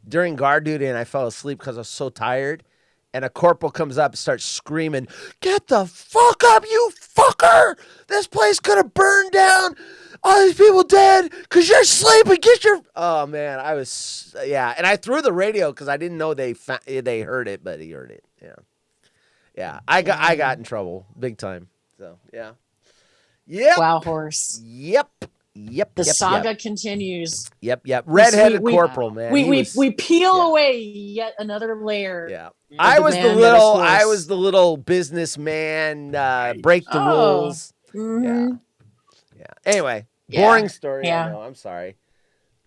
[SPEAKER 1] during guard duty and I fell asleep because I was so tired. And a corporal comes up and starts screaming, "Get the fuck up, you fucker! This place could have burned down. All these people dead because you're sleeping. Get your..." Oh, man. I was... Yeah. And I threw the radio because I didn't know they heard it, but he heard it. Yeah. Yeah. I got in trouble big time. So, yeah. Yep.
[SPEAKER 2] Wow, horse.
[SPEAKER 1] Yep.
[SPEAKER 2] The saga continues.
[SPEAKER 1] Yep. Redheaded corporal, man.
[SPEAKER 2] We peel away yet another layer.
[SPEAKER 1] Yeah. I was the little businessman, break the rules.
[SPEAKER 2] Mm-hmm.
[SPEAKER 1] Yeah. Anyway, boring story.
[SPEAKER 2] Yeah.
[SPEAKER 1] I know. I'm sorry.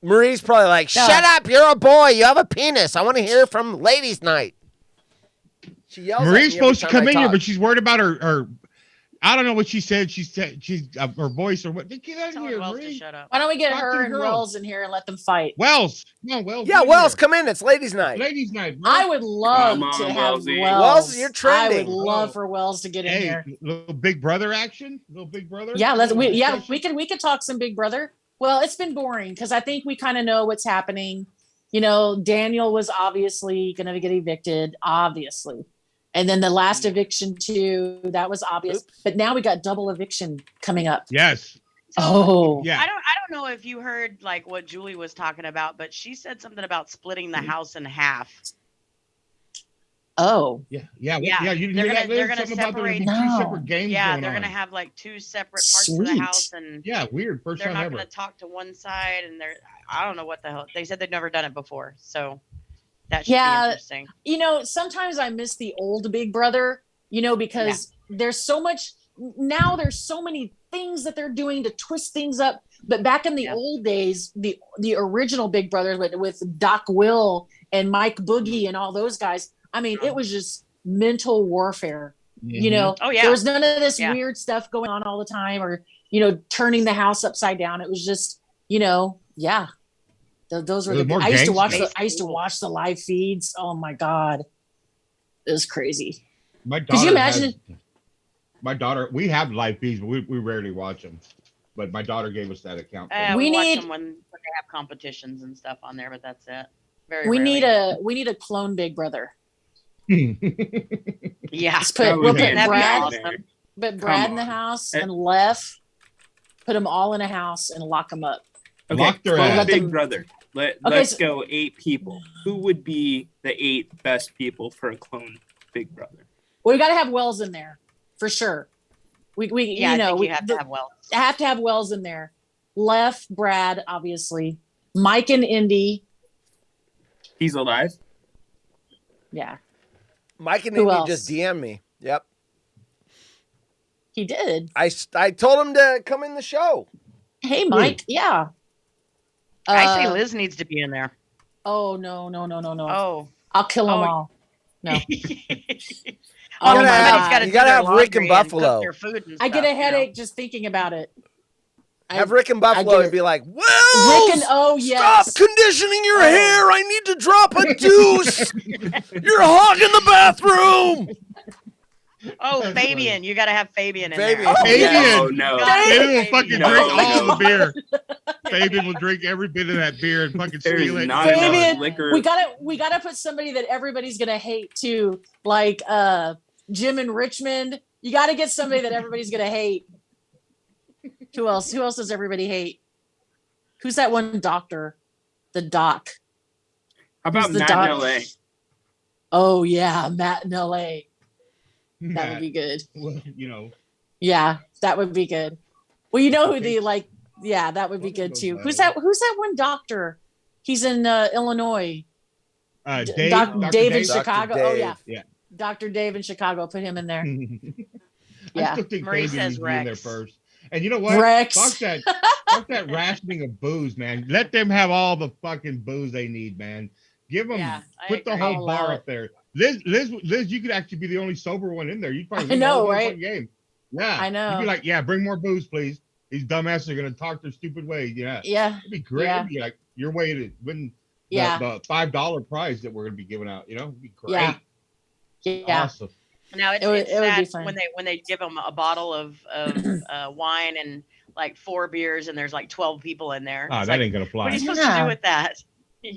[SPEAKER 1] Marie's probably like, "Shut up! You're a boy. You have a penis. I want to hear from ladies' night." She yells.
[SPEAKER 3] Marie's supposed to come in here, but she's worried about her. I don't know what she said. She said she's her voice or what. Get out of here, Marie.
[SPEAKER 4] Shut up.
[SPEAKER 2] Why don't we get her and Wells in here and let them fight?
[SPEAKER 3] Wells. No, Wells.
[SPEAKER 1] Yeah, Wells, come in. It's ladies' night.
[SPEAKER 3] Ladies' night. Bro.
[SPEAKER 2] I would love to have Wells.
[SPEAKER 1] Wells, you're trending.
[SPEAKER 2] I would love for Wells to get in here.
[SPEAKER 3] Little Big Brother action. Little Big Brother.
[SPEAKER 2] Yeah, we could talk some Big Brother. Well, it's been boring because I think we kind of know what's happening. You know, Daniel was obviously going to get evicted, obviously. And then the last eviction too, that was obvious. Oops. But now we got double eviction coming up.
[SPEAKER 3] Yes.
[SPEAKER 4] So,
[SPEAKER 3] yeah.
[SPEAKER 4] I don't know if you heard like what Julie was talking about, but she said something about splitting the house in half.
[SPEAKER 2] Oh.
[SPEAKER 3] Yeah. You they're gonna
[SPEAKER 4] separate
[SPEAKER 3] two separate games.
[SPEAKER 4] Yeah, they're gonna have like two separate parts of the house, and
[SPEAKER 3] weird. First
[SPEAKER 4] they're
[SPEAKER 3] time
[SPEAKER 4] not gonna talk to one side, and I don't know what the hell they said. They've never done it before, so. That should be interesting.
[SPEAKER 2] You know, sometimes I miss the old Big Brother, you know, because there's so many things that they're doing to twist things up. But back in the old days, the original Big Brother with Doc Will and Mike Boogie and all those guys, I mean, it was just mental warfare. Mm-hmm. You know, there was none of this weird stuff going on all the time or, you know, turning the house upside down. It was just, you know, those were I used to watch the live feeds. Oh my God. It was crazy. Could you imagine?
[SPEAKER 3] My daughter, we have live feeds, but we rarely watch them. But my daughter gave us that account.
[SPEAKER 4] We watch them when they have competitions and stuff on there, but that's it.
[SPEAKER 2] We need a clone Big Brother.
[SPEAKER 4] Yeah.
[SPEAKER 2] We'll put Brad in the house and Lef. Put them all in a house and lock them up.
[SPEAKER 6] Okay,
[SPEAKER 3] lock their ass.
[SPEAKER 6] Big Brother. Let's go 8 people. Who would be the 8 best people for a clone Big Brother?
[SPEAKER 2] Well, we got to have Wells in there for sure.
[SPEAKER 4] I think you have to have Wells.
[SPEAKER 2] I have to have Wells in there. Lef, Brad, obviously. Mike and Indy.
[SPEAKER 6] He's alive?
[SPEAKER 2] Yeah.
[SPEAKER 1] Mike and Indy just DM'd me. Yep.
[SPEAKER 2] He did.
[SPEAKER 1] I told him to come in the show.
[SPEAKER 2] Hey, Mike. Yeah.
[SPEAKER 4] I say Liz needs to be in there.
[SPEAKER 2] Oh, no.
[SPEAKER 4] Oh.
[SPEAKER 2] I'll kill them all. No.
[SPEAKER 1] You gotta have Rick and Buffalo.
[SPEAKER 2] I get a headache just thinking about it.
[SPEAKER 1] Have Rick and Buffalo and be like, "Well,
[SPEAKER 2] Rick and
[SPEAKER 1] stop conditioning your hair. I need to drop a deuce. You're hogging the bathroom."
[SPEAKER 4] Oh, Fabian. You got to have Fabian in
[SPEAKER 3] there.
[SPEAKER 4] Oh,
[SPEAKER 3] Fabian.
[SPEAKER 6] No.
[SPEAKER 3] Fabian will fucking drink all the beer. Fabian will drink every bit of that beer and fucking steal it.
[SPEAKER 2] Fabian, we gotta put somebody that everybody's gonna hate too, like Jim and Richmond. You got to get somebody that everybody's gonna hate. Who else? Who else does everybody hate? Who's that one doctor? The doc.
[SPEAKER 6] How about Matt in LA?
[SPEAKER 2] Oh yeah, Matt in LA. That would be good.
[SPEAKER 3] Well, you know.
[SPEAKER 2] Yeah, that would be good. Well, you know who that would be good too. Who's that one doctor? He's in Illinois. Dave in Chicago.
[SPEAKER 1] Dave.
[SPEAKER 2] Oh yeah. Dr. Dave in Chicago. Put him in there.
[SPEAKER 3] I still think
[SPEAKER 4] Marie
[SPEAKER 3] Fabian
[SPEAKER 4] says
[SPEAKER 3] needs to be in there
[SPEAKER 4] Rex.
[SPEAKER 3] first. And you know what?
[SPEAKER 2] Rex.
[SPEAKER 3] Fuck that. Fuck that rationing of booze, man. Let them have all the fucking booze they need, man. Give them, put the whole bar up there. Liz, you could actually be the only sober one in there. You'd probably win the whole fucking game. Yeah,
[SPEAKER 2] I know.
[SPEAKER 3] You'd be like, yeah, bring more booze, please. These dumbasses are gonna talk their stupid way. Yeah, it'd be great. It'd be like your way to win the $5 prize that we're gonna be giving out. It'd be great.
[SPEAKER 2] Yeah.
[SPEAKER 3] Awesome.
[SPEAKER 4] Now it's sad when they give them a bottle of wine and like 4 beers and there's like 12 people in there.
[SPEAKER 3] Oh, that ain't gonna fly.
[SPEAKER 4] What are you supposed to do with that?
[SPEAKER 2] They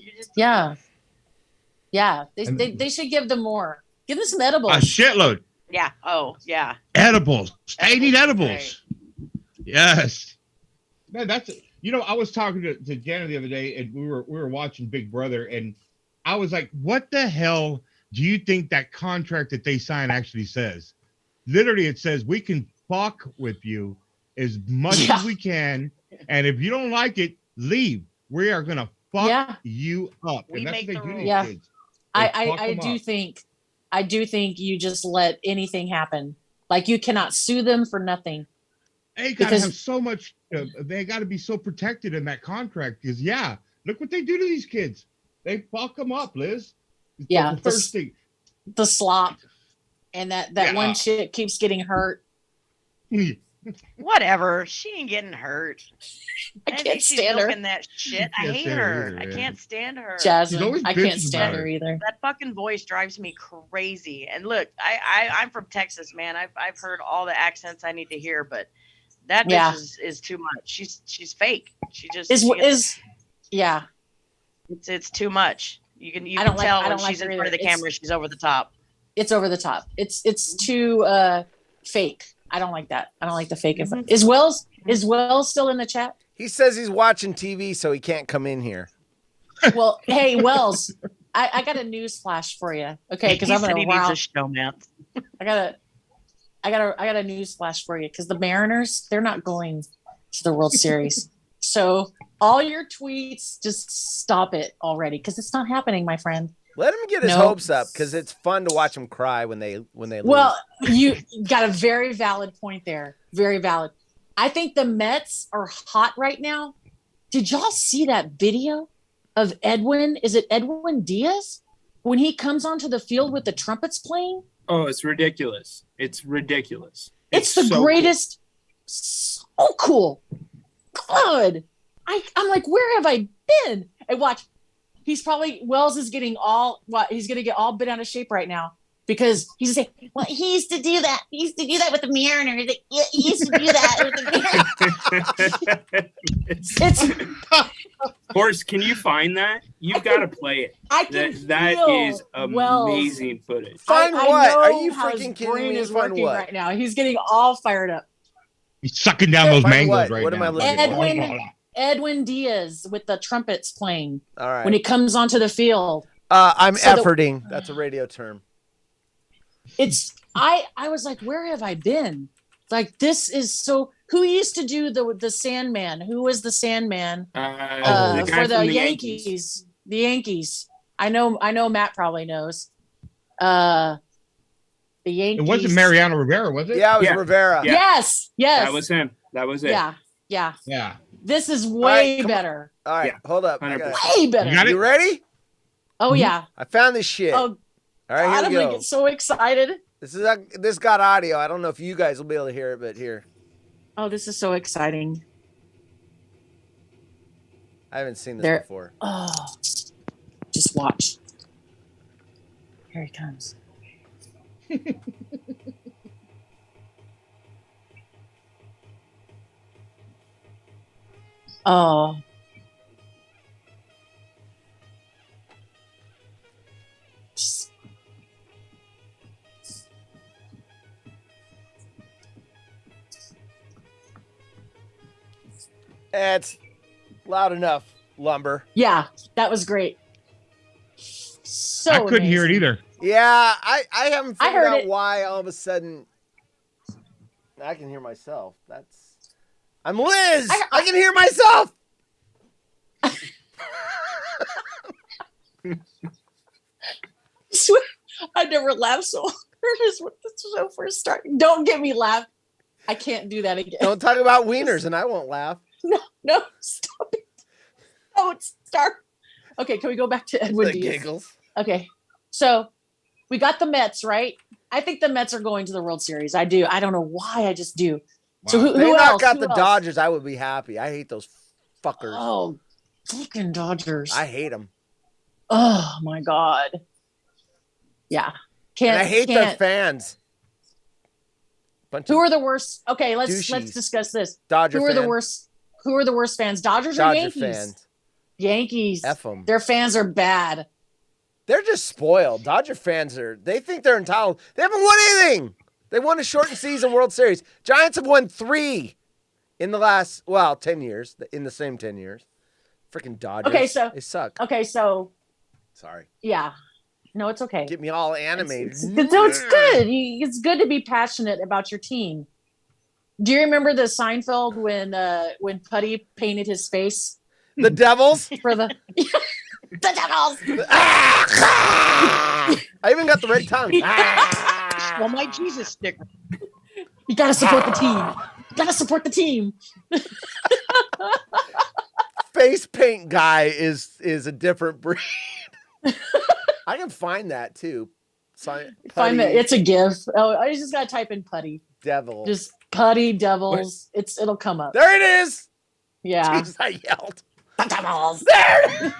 [SPEAKER 2] should give them more. Give them some edibles.
[SPEAKER 3] A shitload.
[SPEAKER 4] Yeah. Oh, yeah.
[SPEAKER 3] Edibles. They need edibles. Right. Yes. Man, that's I was talking to Jana the other day, and we were watching Big Brother, and I was like, "What the hell do you think that contract that they sign actually says?" Literally, it says we can fuck with you as much as we can, and if you don't like it, leave. We are gonna fuck you up, and that's what they do to these kids.
[SPEAKER 2] I do think you just let anything happen. Like, you cannot sue them for nothing.
[SPEAKER 3] They gotta have so much. They got to be so protected in that contract because look what they do to these kids. They fuck them up, Liz.
[SPEAKER 2] The first thing, the slop, and that one chick keeps getting hurt.
[SPEAKER 4] Whatever, she ain't getting hurt.
[SPEAKER 2] I can't stand her.
[SPEAKER 4] That shit. I hate her. I can't stand her.
[SPEAKER 2] Jasmine, I can't stand her either.
[SPEAKER 4] That fucking voice drives me crazy. And look, I'm from Texas, man. I've heard all the accents I need to hear, but that bitch is too much. She's fake. She just it's too much. You can tell when she's in front of the camera, she's over the top.
[SPEAKER 2] It's over the top. It's too fake. I don't like that. I don't like the fake. Is Wells still in the chat?
[SPEAKER 1] He says he's watching TV, so he can't come in here.
[SPEAKER 2] Well, hey, Wells, I got a news flash for you. Okay, because I'm gonna
[SPEAKER 4] needs a showman.
[SPEAKER 2] I got a news flash for you because the Mariners, they're not going to the World Series. So all your tweets, just stop it already because it's not happening, my friend.
[SPEAKER 1] Let him get his hopes up because it's fun to watch him cry when they lose.
[SPEAKER 2] Well, you got a very valid point there. Very valid. I think the Mets are hot right now. Did y'all see that video of Edwin? Is it Edwin Diaz? When he comes onto the field with the trumpets playing?
[SPEAKER 6] Oh, it's ridiculous. It's ridiculous.
[SPEAKER 2] It's the greatest. Cool. So cool. Good. I'm like, where have I been? And watch. Wells is getting he's going to get all bent out of shape right now because he's saying, well, he used to do that. He used to do that with the Mariners. He used to do that with the
[SPEAKER 6] Mariners. Horse, can you find that? You've got to play it. That is amazing footage.
[SPEAKER 1] Find what? Are you freaking kidding me?
[SPEAKER 2] Is working what? Right now. He's getting all fired up.
[SPEAKER 3] He's sucking down those mangoes right now.
[SPEAKER 1] What am I looking for?
[SPEAKER 2] Edwin Diaz with the trumpets playing.
[SPEAKER 1] All right.
[SPEAKER 2] When he comes onto the field.
[SPEAKER 1] I'm efforting. That's a radio term.
[SPEAKER 2] I was like, where have I been? Like, this is so. Who used to do the Sandman? Who was the Sandman for the Yankees? The Yankees. I know. Matt probably knows. The Yankees.
[SPEAKER 3] It wasn't Mariano Rivera, was it?
[SPEAKER 1] Yeah, it was Rivera.
[SPEAKER 2] Yeah. Yes.
[SPEAKER 6] That was him. That was it.
[SPEAKER 2] Yeah. This is
[SPEAKER 1] way
[SPEAKER 2] right, better.
[SPEAKER 1] All right, hold up.
[SPEAKER 2] Way better.
[SPEAKER 1] You ready?
[SPEAKER 2] Oh yeah.
[SPEAKER 1] I found this shit.
[SPEAKER 2] Oh,
[SPEAKER 1] all right, here we go.
[SPEAKER 2] I'm gonna get so excited.
[SPEAKER 1] This got audio. I don't know if you guys will be able to hear it, but here.
[SPEAKER 2] Oh, this is so exciting.
[SPEAKER 1] I haven't seen this before.
[SPEAKER 2] Oh, just watch. Here he comes. Oh.
[SPEAKER 1] It's loud enough, Lumber.
[SPEAKER 2] Yeah, that was great. So
[SPEAKER 3] I couldn't hear it either.
[SPEAKER 1] Yeah, I haven't figured out why all of a sudden I can hear myself. I'm Liz. I can hear myself.
[SPEAKER 2] I never laughed so hard as when this show first started. Don't get me laugh. I can't do that again.
[SPEAKER 1] Don't talk about wieners and I won't laugh.
[SPEAKER 2] No, stop it. Oh, start. Okay, can we go back to Edwin
[SPEAKER 1] The
[SPEAKER 2] Diaz?
[SPEAKER 1] giggles.
[SPEAKER 2] Okay, so we got the Mets, right? I think the Mets are going to the World Series. I do. I don't know why. I just do.
[SPEAKER 3] Wow.
[SPEAKER 2] So
[SPEAKER 1] If they
[SPEAKER 2] who
[SPEAKER 1] knock
[SPEAKER 2] else?
[SPEAKER 1] out
[SPEAKER 2] Who
[SPEAKER 1] the
[SPEAKER 2] else?
[SPEAKER 1] Dodgers, I would be happy. I hate those fuckers.
[SPEAKER 2] Oh, fucking Dodgers.
[SPEAKER 1] I hate them.
[SPEAKER 2] Oh my God. Yeah.
[SPEAKER 1] And I hate their fans.
[SPEAKER 2] Who are the worst? Okay, let's
[SPEAKER 1] douchies.
[SPEAKER 2] discuss this.
[SPEAKER 1] Dodger
[SPEAKER 2] Who are
[SPEAKER 1] fan.
[SPEAKER 2] the worst? Who are the worst fans? Dodgers or
[SPEAKER 1] Dodger
[SPEAKER 2] Yankees?
[SPEAKER 1] fans.
[SPEAKER 2] Yankees.
[SPEAKER 1] F 'em.
[SPEAKER 2] Their fans are bad.
[SPEAKER 1] They're just spoiled. Dodger fans they think they're entitled. They haven't won anything. They won a shortened season World Series. Giants have won 3 in the last, 10 years, in the same 10 years. Freaking Dodgers.
[SPEAKER 2] Okay, so
[SPEAKER 1] they suck.
[SPEAKER 2] Okay, so
[SPEAKER 1] sorry.
[SPEAKER 2] Yeah. No, it's okay.
[SPEAKER 1] Get me all animated.
[SPEAKER 2] It's good. It's good to be passionate about your team. Do you remember the Seinfeld when Putty painted his face?
[SPEAKER 1] The Devils?
[SPEAKER 2] For the Devils.
[SPEAKER 1] I even got the red tongue.
[SPEAKER 4] Well, my Jesus sticker.
[SPEAKER 2] You gotta support the team. You gotta support the team.
[SPEAKER 1] Face paint guy is a different breed. I can find that too.
[SPEAKER 2] Find that. It's a GIF. Oh, I just gotta type in Putty.
[SPEAKER 1] Devil.
[SPEAKER 2] Just Putty Devils. It'll come up.
[SPEAKER 1] There it is.
[SPEAKER 2] Yeah.
[SPEAKER 1] Jeez, I yelled.
[SPEAKER 2] The Devils.
[SPEAKER 1] There.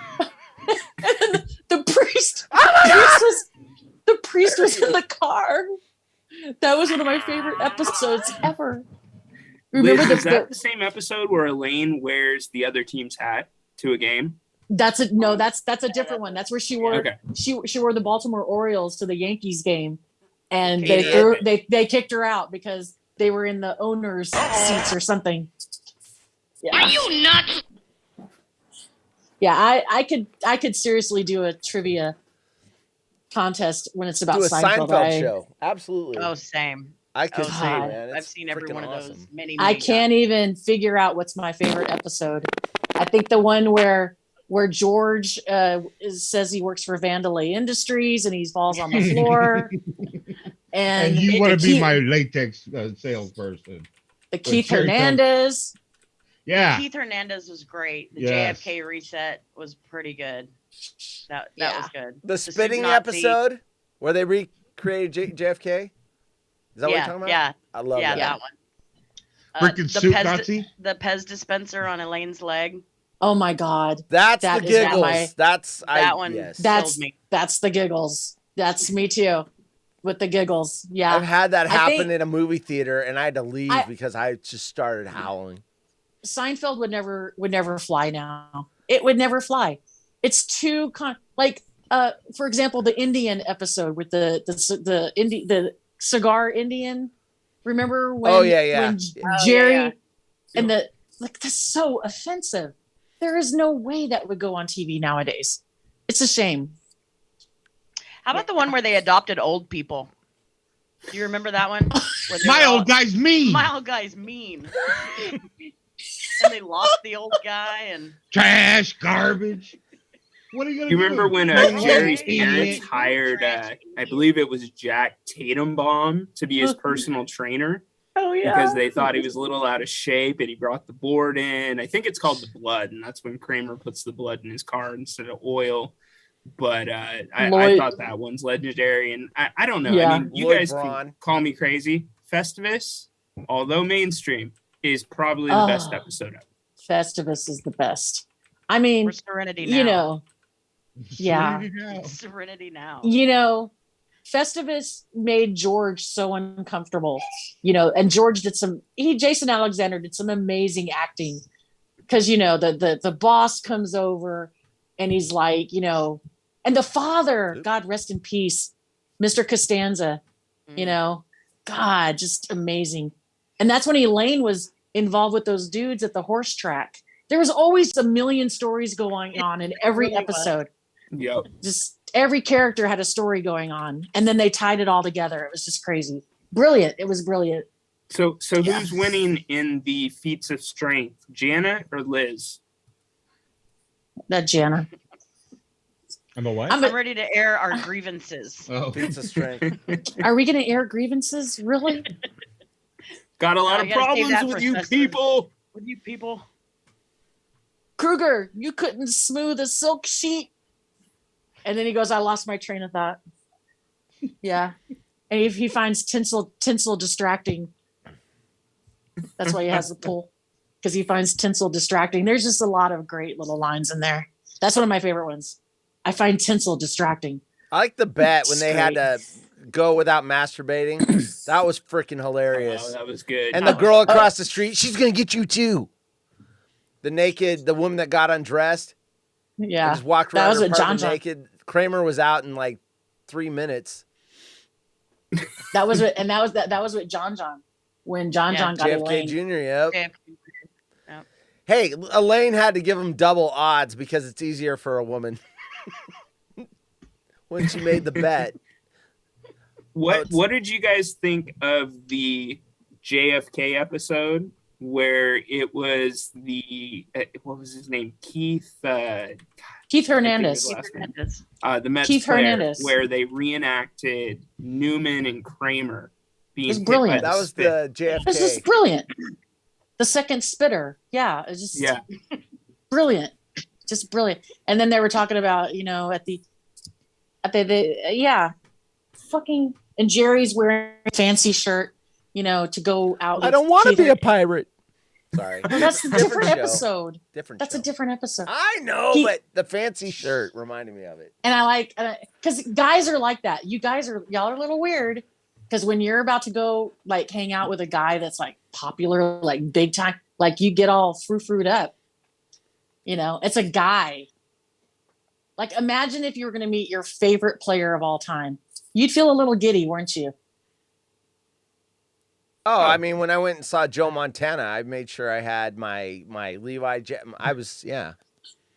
[SPEAKER 2] And the priest. The priest was in the car. That was one of my favorite episodes ever.
[SPEAKER 6] Remember Liz, is that the same episode where Elaine wears the other team's hat to a game?
[SPEAKER 2] That's a different one. That's where she wore she wore the Baltimore Orioles to the Yankees game, and they kicked her out because they were in the owners' seats or something. Yeah.
[SPEAKER 7] Are you nuts?
[SPEAKER 2] Yeah, I could seriously do a trivia contest when it's about
[SPEAKER 1] Seinfeld show. Absolutely.
[SPEAKER 4] Oh, same.
[SPEAKER 1] I could say, man.
[SPEAKER 4] I've seen every one of those many
[SPEAKER 2] I can't even figure out what's my favorite episode. I think the one where George says he works for Vandalay Industries and he falls on the floor. and
[SPEAKER 3] you want to be my latex salesperson.
[SPEAKER 2] The Keith Hernandez.
[SPEAKER 3] Yeah.
[SPEAKER 4] Keith Hernandez was great. The JFK reset was pretty good. That was good.
[SPEAKER 1] The spitting episode where they recreated JFK? Is that what you're talking about?
[SPEAKER 4] Yeah.
[SPEAKER 1] I love that.
[SPEAKER 4] that one.
[SPEAKER 3] Freaking soup Nazi?
[SPEAKER 4] The Pez dispenser on Elaine's leg.
[SPEAKER 2] Oh my God.
[SPEAKER 1] That's the giggles. That one.
[SPEAKER 2] Yes. That's the giggles. That's me too. With the giggles. Yeah.
[SPEAKER 1] I've had that happen in a movie theater and I had to leave because I just started howling.
[SPEAKER 2] Seinfeld would never fly now. It would never fly. It's too for example, the Indian episode with the cigar Indian. Remember when? When Jerry and that's so offensive. There is no way that would go on TV nowadays. It's a shame.
[SPEAKER 4] How about the one where they adopted old people? Do you remember that one?
[SPEAKER 3] My old guy's mean.
[SPEAKER 4] My old guy's mean. And they lost the old guy and
[SPEAKER 3] trash, garbage. What are you gonna do?
[SPEAKER 6] You remember when Jerry's parents hired, I believe it was Jack Tatumbaum to be his personal trainer?
[SPEAKER 2] Oh, yeah.
[SPEAKER 6] Because they thought he was a little out of shape and he brought the board in. I think it's called the blood, and that's when Kramer puts the blood in his car instead of oil. But I thought that one's legendary, and I don't know.
[SPEAKER 2] Yeah.
[SPEAKER 6] I mean, you guys can call me crazy. Festivus, although mainstream, is probably the best episode ever.
[SPEAKER 2] Festivus is the best. I mean,
[SPEAKER 4] we're Serenity now.
[SPEAKER 2] You know,
[SPEAKER 4] Serenity now.
[SPEAKER 2] You know, Festivus made George so uncomfortable, you know, and George Jason Alexander did some amazing acting because, you know, the boss comes over and he's like, you know, and the father, God rest in peace, Mr. Costanza, you know, God, just amazing. And that's when Elaine was involved with those dudes at the horse track. There was always a million stories going on in every episode.
[SPEAKER 6] Yep.
[SPEAKER 2] Just every character had a story going on, and then they tied it all together. It was just crazy. Brilliant. It was brilliant.
[SPEAKER 6] So who's winning in the feats of strength, Jana or Liz?
[SPEAKER 2] That Jana.
[SPEAKER 3] I'm a what?
[SPEAKER 4] I'm ready to air our grievances.
[SPEAKER 1] Feats of strength.
[SPEAKER 2] Are we going to air grievances? Really?
[SPEAKER 6] Got a lot of problems with you people.
[SPEAKER 4] With you people.
[SPEAKER 2] Kruger, you couldn't smooth a silk sheet. And then he goes, I lost my train of thought. Yeah. And if he finds tinsel distracting, that's why he has the pull, because he finds tinsel distracting. There's just a lot of great little lines in there. That's one of my favorite ones. I find tinsel distracting.
[SPEAKER 1] I like the bet when they had to go without masturbating. That was freaking hilarious.
[SPEAKER 6] Oh, that was good.
[SPEAKER 1] And the girl across the street, she's gonna get you too. The woman that got undressed.
[SPEAKER 2] Yeah,
[SPEAKER 1] just walked around her apartment naked. Kramer was out in like 3 minutes.
[SPEAKER 2] That was what John when John got
[SPEAKER 1] JFK
[SPEAKER 2] Elaine.
[SPEAKER 1] Jr. Yep. Hey, Elaine had to give him double odds because it's easier for a woman when she made the bet.
[SPEAKER 6] What did you guys think of the JFK episode where it was what was his name? Keith
[SPEAKER 2] Hernandez.
[SPEAKER 6] The Mets
[SPEAKER 2] Keith
[SPEAKER 6] player,
[SPEAKER 2] Hernandez,
[SPEAKER 6] where they reenacted Newman and Kramer being
[SPEAKER 2] hit brilliant.
[SPEAKER 1] That was the JFK.
[SPEAKER 2] This is brilliant. The second spitter. Yeah, it's just brilliant. Just brilliant. And then they were talking about, fucking, and Jerry's wearing a fancy shirt, to go out.
[SPEAKER 1] I don't want to be a pirate. Sorry.
[SPEAKER 2] Well, that's a different episode. That's
[SPEAKER 1] show.
[SPEAKER 2] A different episode.
[SPEAKER 1] I know, but the fancy shirt reminded me of it.
[SPEAKER 2] And I like, because guys are like that. Y'all are a little weird, because when you're about to go like hang out with a guy that's like popular, like big time, like you get all fruit up. It's a guy. Like imagine if you were going to meet your favorite player of all time. You'd feel a little giddy, weren't you?
[SPEAKER 1] Oh, I mean, when I went and saw Joe Montana, I made sure I had my Levi. I was, yeah.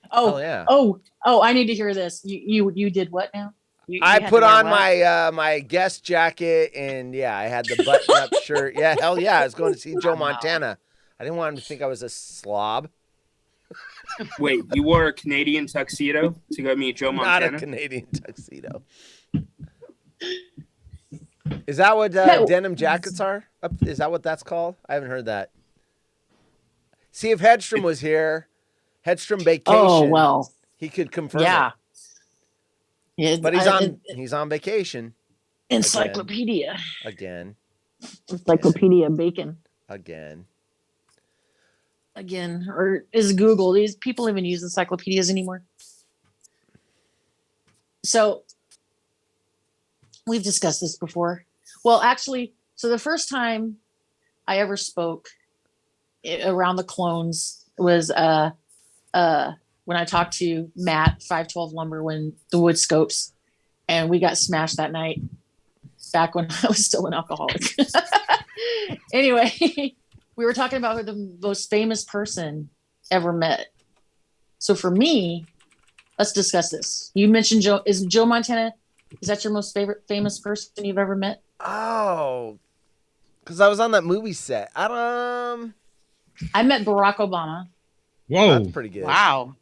[SPEAKER 2] Oh,
[SPEAKER 1] yeah.
[SPEAKER 2] Oh, I need to hear this. You did what now?
[SPEAKER 1] I put on my my guest jacket and I had the button up shirt. Yeah, hell yeah. I was going to see Joe Montana. I didn't want him to think I was a slob.
[SPEAKER 6] Wait, you wore a Canadian tuxedo to go meet Joe Montana?
[SPEAKER 1] Not a Canadian tuxedo. Is that what denim jackets are? Is that what that's called? I haven't heard that. See, if Hedstrom was here, Hedstrom vacation.
[SPEAKER 2] Oh, well.
[SPEAKER 1] He could confirm
[SPEAKER 2] it.
[SPEAKER 1] Yeah, but he's on vacation.
[SPEAKER 2] Encyclopedia.
[SPEAKER 1] Again.
[SPEAKER 2] Encyclopedia bacon.
[SPEAKER 1] Again.
[SPEAKER 2] Or is Google? These people even use encyclopedias anymore. So we've discussed this before. Well, actually, so the first time I ever spoke around the clones was when I talked to Matt, 512 Lumber, when the wood scopes, and we got smashed that night back when I was still an alcoholic. Anyway, we were talking about who the most famous person ever met. So for me, let's discuss this. You mentioned Joe Montana. Is that your most famous person you've ever met?
[SPEAKER 1] Oh, because I was on that movie set.
[SPEAKER 2] I met Barack Obama.
[SPEAKER 3] Whoa,
[SPEAKER 1] that's pretty good.
[SPEAKER 4] Wow.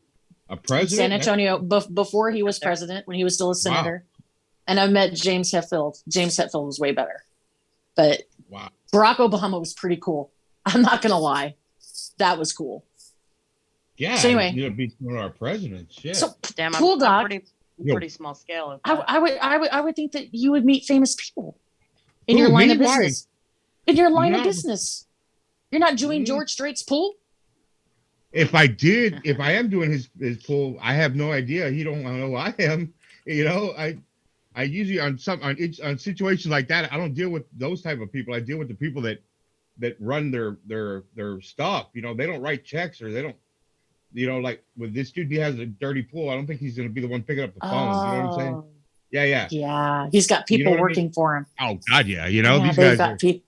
[SPEAKER 3] A president?
[SPEAKER 2] San Antonio, before he was president, when he was still a senator. Wow. And I met James Hetfield. James Hetfield was way better. But Barack Obama was pretty cool. I'm not going to lie. That was cool.
[SPEAKER 3] Yeah.
[SPEAKER 2] So anyway.
[SPEAKER 3] You'd be one of our presidents. Yeah.
[SPEAKER 2] So,
[SPEAKER 4] damn,
[SPEAKER 2] cool, Doc.
[SPEAKER 4] Pretty small scale.
[SPEAKER 2] I would think that you would meet famous people in your line of business. In your line of business. You're not doing George Strait's pool?
[SPEAKER 3] If I am doing his pool, I have no idea. He don't know who I am. I usually on situations like that, I don't deal with those type of people. I deal with the people that run their stuff. They don't write checks, or they don't. Like with this dude, he has a dirty pool. I don't think he's going to be the one picking up the phone. You know what I'm saying? Yeah.
[SPEAKER 2] Yeah. He's got people working for him.
[SPEAKER 3] Oh God, yeah. These guys got
[SPEAKER 2] people.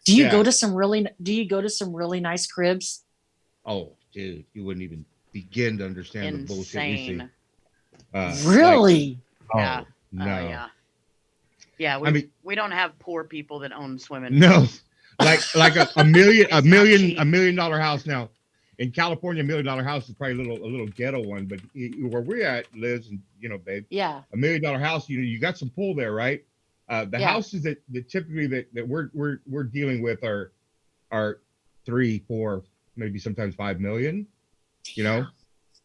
[SPEAKER 2] Do you go to some really nice cribs?
[SPEAKER 3] Oh, dude, you wouldn't even begin to understand the bullshit we see.
[SPEAKER 2] Really?
[SPEAKER 3] No.
[SPEAKER 4] Yeah. We don't have poor people that own swimming.
[SPEAKER 3] No, like a $1 million house now. In California, $1 million house is probably a little ghetto one, but where we're at, Liz, and babe, $1 million house, you got some pull there, right? The houses that typically that we're dealing with are 3, 4, maybe sometimes 5 million.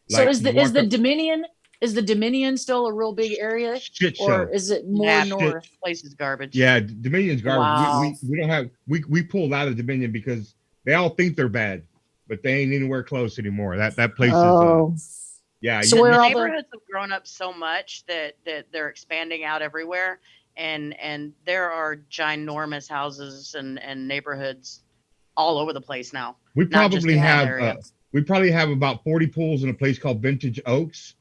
[SPEAKER 2] So is the Dominion still a real big area,
[SPEAKER 3] shit show,
[SPEAKER 2] or is it more north?
[SPEAKER 4] Place is garbage.
[SPEAKER 3] Yeah, Dominion's garbage.
[SPEAKER 2] Wow.
[SPEAKER 3] We don't have we pulled out of Dominion because they all think they're bad, but they ain't anywhere close anymore. That place is yeah.
[SPEAKER 2] So where all
[SPEAKER 4] neighborhoods have grown up so much that they're expanding out everywhere, and there are ginormous houses and neighborhoods all over the place now.
[SPEAKER 3] We probably have about 40 pools in a place called Vintage Oaks,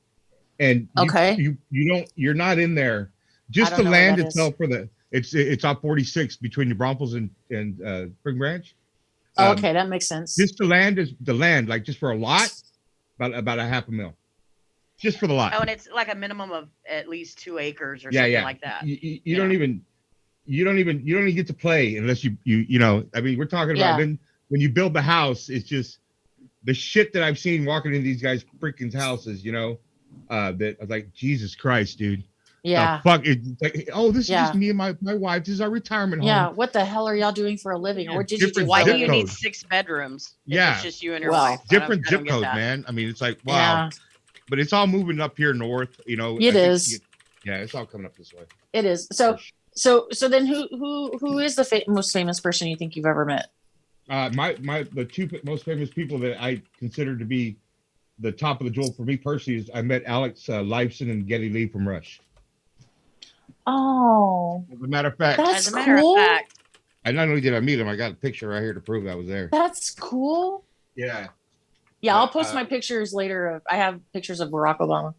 [SPEAKER 3] and you're not in there. Just the land itself it's off 46 between New Braunfels and Spring Branch.
[SPEAKER 2] Okay, that makes sense.
[SPEAKER 3] Just the land, like just for a lot, about $500,000, just for the lot.
[SPEAKER 4] Oh, and it's like a minimum of at least 2 acres or something like that.
[SPEAKER 3] You don't even get to play unless you know. I mean, we're talking about then when you build the house, it's just the shit that I've seen walking into these guys' freaking houses. That I was like, Jesus Christ, dude.
[SPEAKER 2] Yeah.
[SPEAKER 3] The fuck? It's like, this is just me and my wife. This is our retirement home.
[SPEAKER 2] Yeah. What the hell are y'all doing for a living? Or did you do?
[SPEAKER 4] Why do you need 6 bedrooms?
[SPEAKER 3] Yeah.
[SPEAKER 4] It's just you and your wife.
[SPEAKER 3] Different zip codes, man. I mean, it's like, wow. Yeah. But it's all moving up here north,
[SPEAKER 2] It is.
[SPEAKER 3] It's all coming up this way.
[SPEAKER 2] It is. So then who is the most famous person you think you've ever met?
[SPEAKER 3] The 2 most famous people that I consider to be the top of the jewel for me personally is I met Alex Lifeson and Geddy Lee from Rush.
[SPEAKER 2] Oh.
[SPEAKER 3] As a matter of fact.
[SPEAKER 2] That's cool.
[SPEAKER 3] And not only did I meet him, I got a picture right here to prove I was there.
[SPEAKER 2] That's cool.
[SPEAKER 3] Yeah.
[SPEAKER 2] Yeah, I'll post my pictures later. I have pictures of Barack Obama.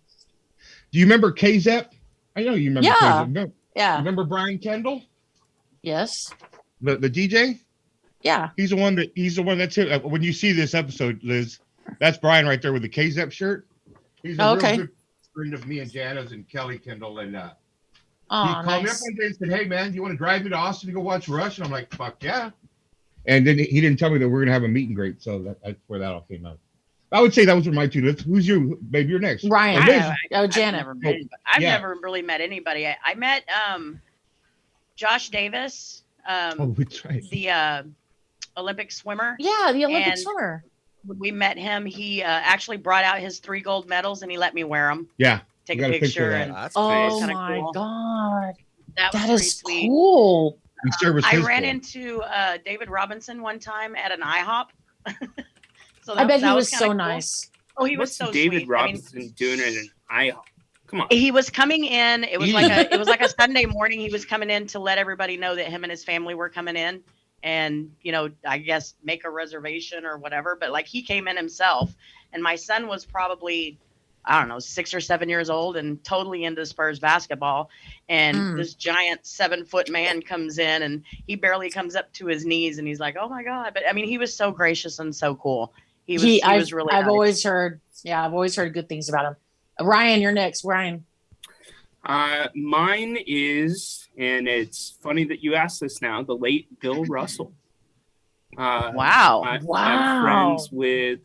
[SPEAKER 3] Do you remember KZEP? I know you remember KZEP.
[SPEAKER 2] Yeah.
[SPEAKER 3] Remember Brian Kendall?
[SPEAKER 2] Yes.
[SPEAKER 3] The DJ?
[SPEAKER 2] Yeah.
[SPEAKER 3] He's the one that's here. When you see this episode, Liz, that's Brian right there with the KZEP shirt. He's a real good friend of me and Jana's and Kelly Kendall. And he called me up one day and said, "Hey man, do you want to drive me to Austin to go watch Rush?" And I'm like, "Fuck yeah." And then he didn't tell me that we're gonna have a meet and greet, so that's where that all came out. I would say that was my 2 lists. Who's you? Babe, you're next.
[SPEAKER 2] Ryan. Jana.
[SPEAKER 4] I've never really met anybody. I met Josh Davis.
[SPEAKER 3] That's right.
[SPEAKER 4] The Olympic swimmer.
[SPEAKER 2] Yeah, the Olympic swimmer.
[SPEAKER 4] We met him. He actually brought out his 3 gold medals and he let me wear them.
[SPEAKER 3] Yeah.
[SPEAKER 4] Take a picture. And
[SPEAKER 2] oh my God.
[SPEAKER 4] That
[SPEAKER 2] is
[SPEAKER 4] sweet.
[SPEAKER 2] Cool.
[SPEAKER 4] I ran into David Robinson one time at an IHOP.
[SPEAKER 2] So I bet he was so nice.
[SPEAKER 4] Oh, he was so sweet.
[SPEAKER 6] David Robinson doing it in IHOP? Come on.
[SPEAKER 4] He was coming in. It was like a Sunday morning. He was coming in to let everybody know that him and his family were coming in, and I guess make a reservation or whatever. But like he came in himself, and my son was probably 6 or 7 years old and totally into Spurs basketball. And this giant 7-foot man comes in and he barely comes up to his knees and he's like, "Oh my God." But I mean, he was so gracious and so cool. He was really nice. I've always heard good things about him.
[SPEAKER 2] Ryan, you're next. Ryan.
[SPEAKER 6] Mine is, and it's funny that you asked this now, the late Bill Russell.
[SPEAKER 4] Wow.
[SPEAKER 6] I'm friends with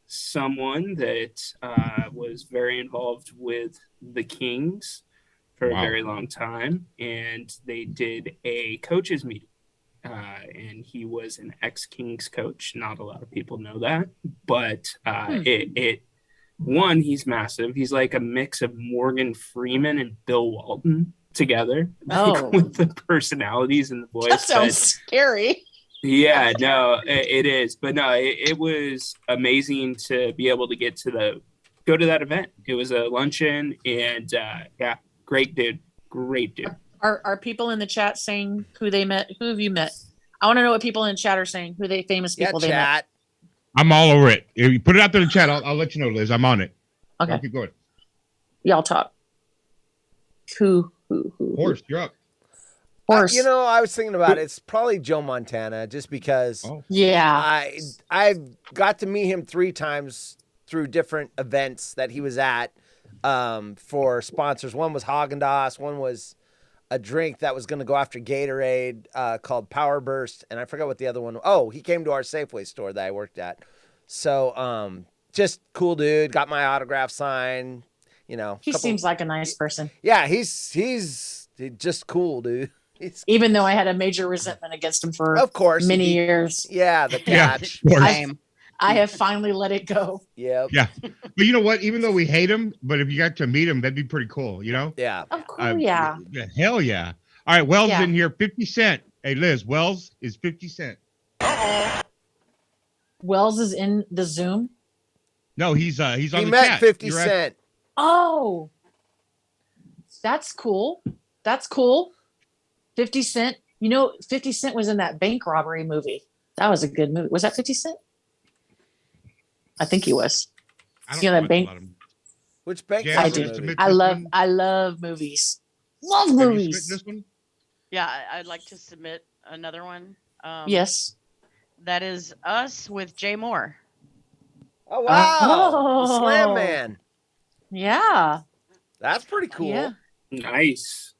[SPEAKER 6] someone that was very involved with the Kings for a very long time, and they did a coaches meeting. And he was an ex-Kings coach. Not a lot of people know that, but he's massive. He's like a mix of Morgan Freeman and Bill Walton together, with the personalities and the voice.
[SPEAKER 2] That sounds scary.
[SPEAKER 6] Yeah, no, it is. But no, it was amazing to be able to go to that event. It was a luncheon, and great dude. Great dude.
[SPEAKER 2] Are people in the chat saying who they met? Who have you met? I want to know what people in the chat are saying. Who they famous people they met.
[SPEAKER 3] I'm all over it. If you put it out there in the chat, I'll let you know, Liz. I'm on it.
[SPEAKER 2] Okay.
[SPEAKER 3] I'll keep going.
[SPEAKER 2] Y'all talk. Who?
[SPEAKER 3] Horse, you're up.
[SPEAKER 2] Horse.
[SPEAKER 1] I was thinking about it. It's probably Joe Montana, just because.
[SPEAKER 3] Oh.
[SPEAKER 2] Yeah.
[SPEAKER 1] I got to meet him 3 times through different events that he was at for sponsors. One was Haagen-Dazs. One was a drink that was going to go after Gatorade called Power Burst, and I forgot what the other one. Oh, he came to our Safeway store that I worked at. So just cool dude. Got my autograph signed.
[SPEAKER 2] He seems like a nice person.
[SPEAKER 1] Yeah, he's just cool, dude.
[SPEAKER 2] Even though I had a major resentment against him for
[SPEAKER 1] of course
[SPEAKER 2] many years.
[SPEAKER 1] Yeah, the catch.
[SPEAKER 3] Yeah,
[SPEAKER 2] I have finally let it go.
[SPEAKER 1] Yep.
[SPEAKER 3] Yeah. But you know what? Even though we hate him, but if you got to meet him, that'd be pretty cool, you know?
[SPEAKER 1] Yeah.
[SPEAKER 2] Of course, yeah.
[SPEAKER 3] Hell yeah. All right, Wells
[SPEAKER 2] Yeah.
[SPEAKER 3] in here, 50 Cent. Hey, Liz, Wells is 50 Cent.
[SPEAKER 2] Wells is in the Zoom.
[SPEAKER 3] No, he's on
[SPEAKER 1] He
[SPEAKER 3] the
[SPEAKER 1] met
[SPEAKER 3] chat.
[SPEAKER 1] 50 Cent.
[SPEAKER 2] Oh, that's cool. That's cool. 50 Cent. You know, 50 Cent was in that bank robbery movie. That was a good movie. Was that 50 Cent? I think he was.
[SPEAKER 3] I don't
[SPEAKER 2] You know
[SPEAKER 3] know
[SPEAKER 2] that bank.
[SPEAKER 1] Which bank
[SPEAKER 3] Jana,
[SPEAKER 2] I
[SPEAKER 1] robbery
[SPEAKER 2] do.
[SPEAKER 1] movie?
[SPEAKER 2] I love movies. Love
[SPEAKER 3] Have you
[SPEAKER 2] movies.
[SPEAKER 3] submitted this one?
[SPEAKER 4] Yeah, I'd like to submit another one.
[SPEAKER 2] Yes.
[SPEAKER 4] That is Us with Jay Moore.
[SPEAKER 1] Oh, wow. The Slam
[SPEAKER 2] Oh.
[SPEAKER 1] Man.
[SPEAKER 2] Yeah.
[SPEAKER 1] That's pretty cool.
[SPEAKER 2] Yeah.
[SPEAKER 6] Nice.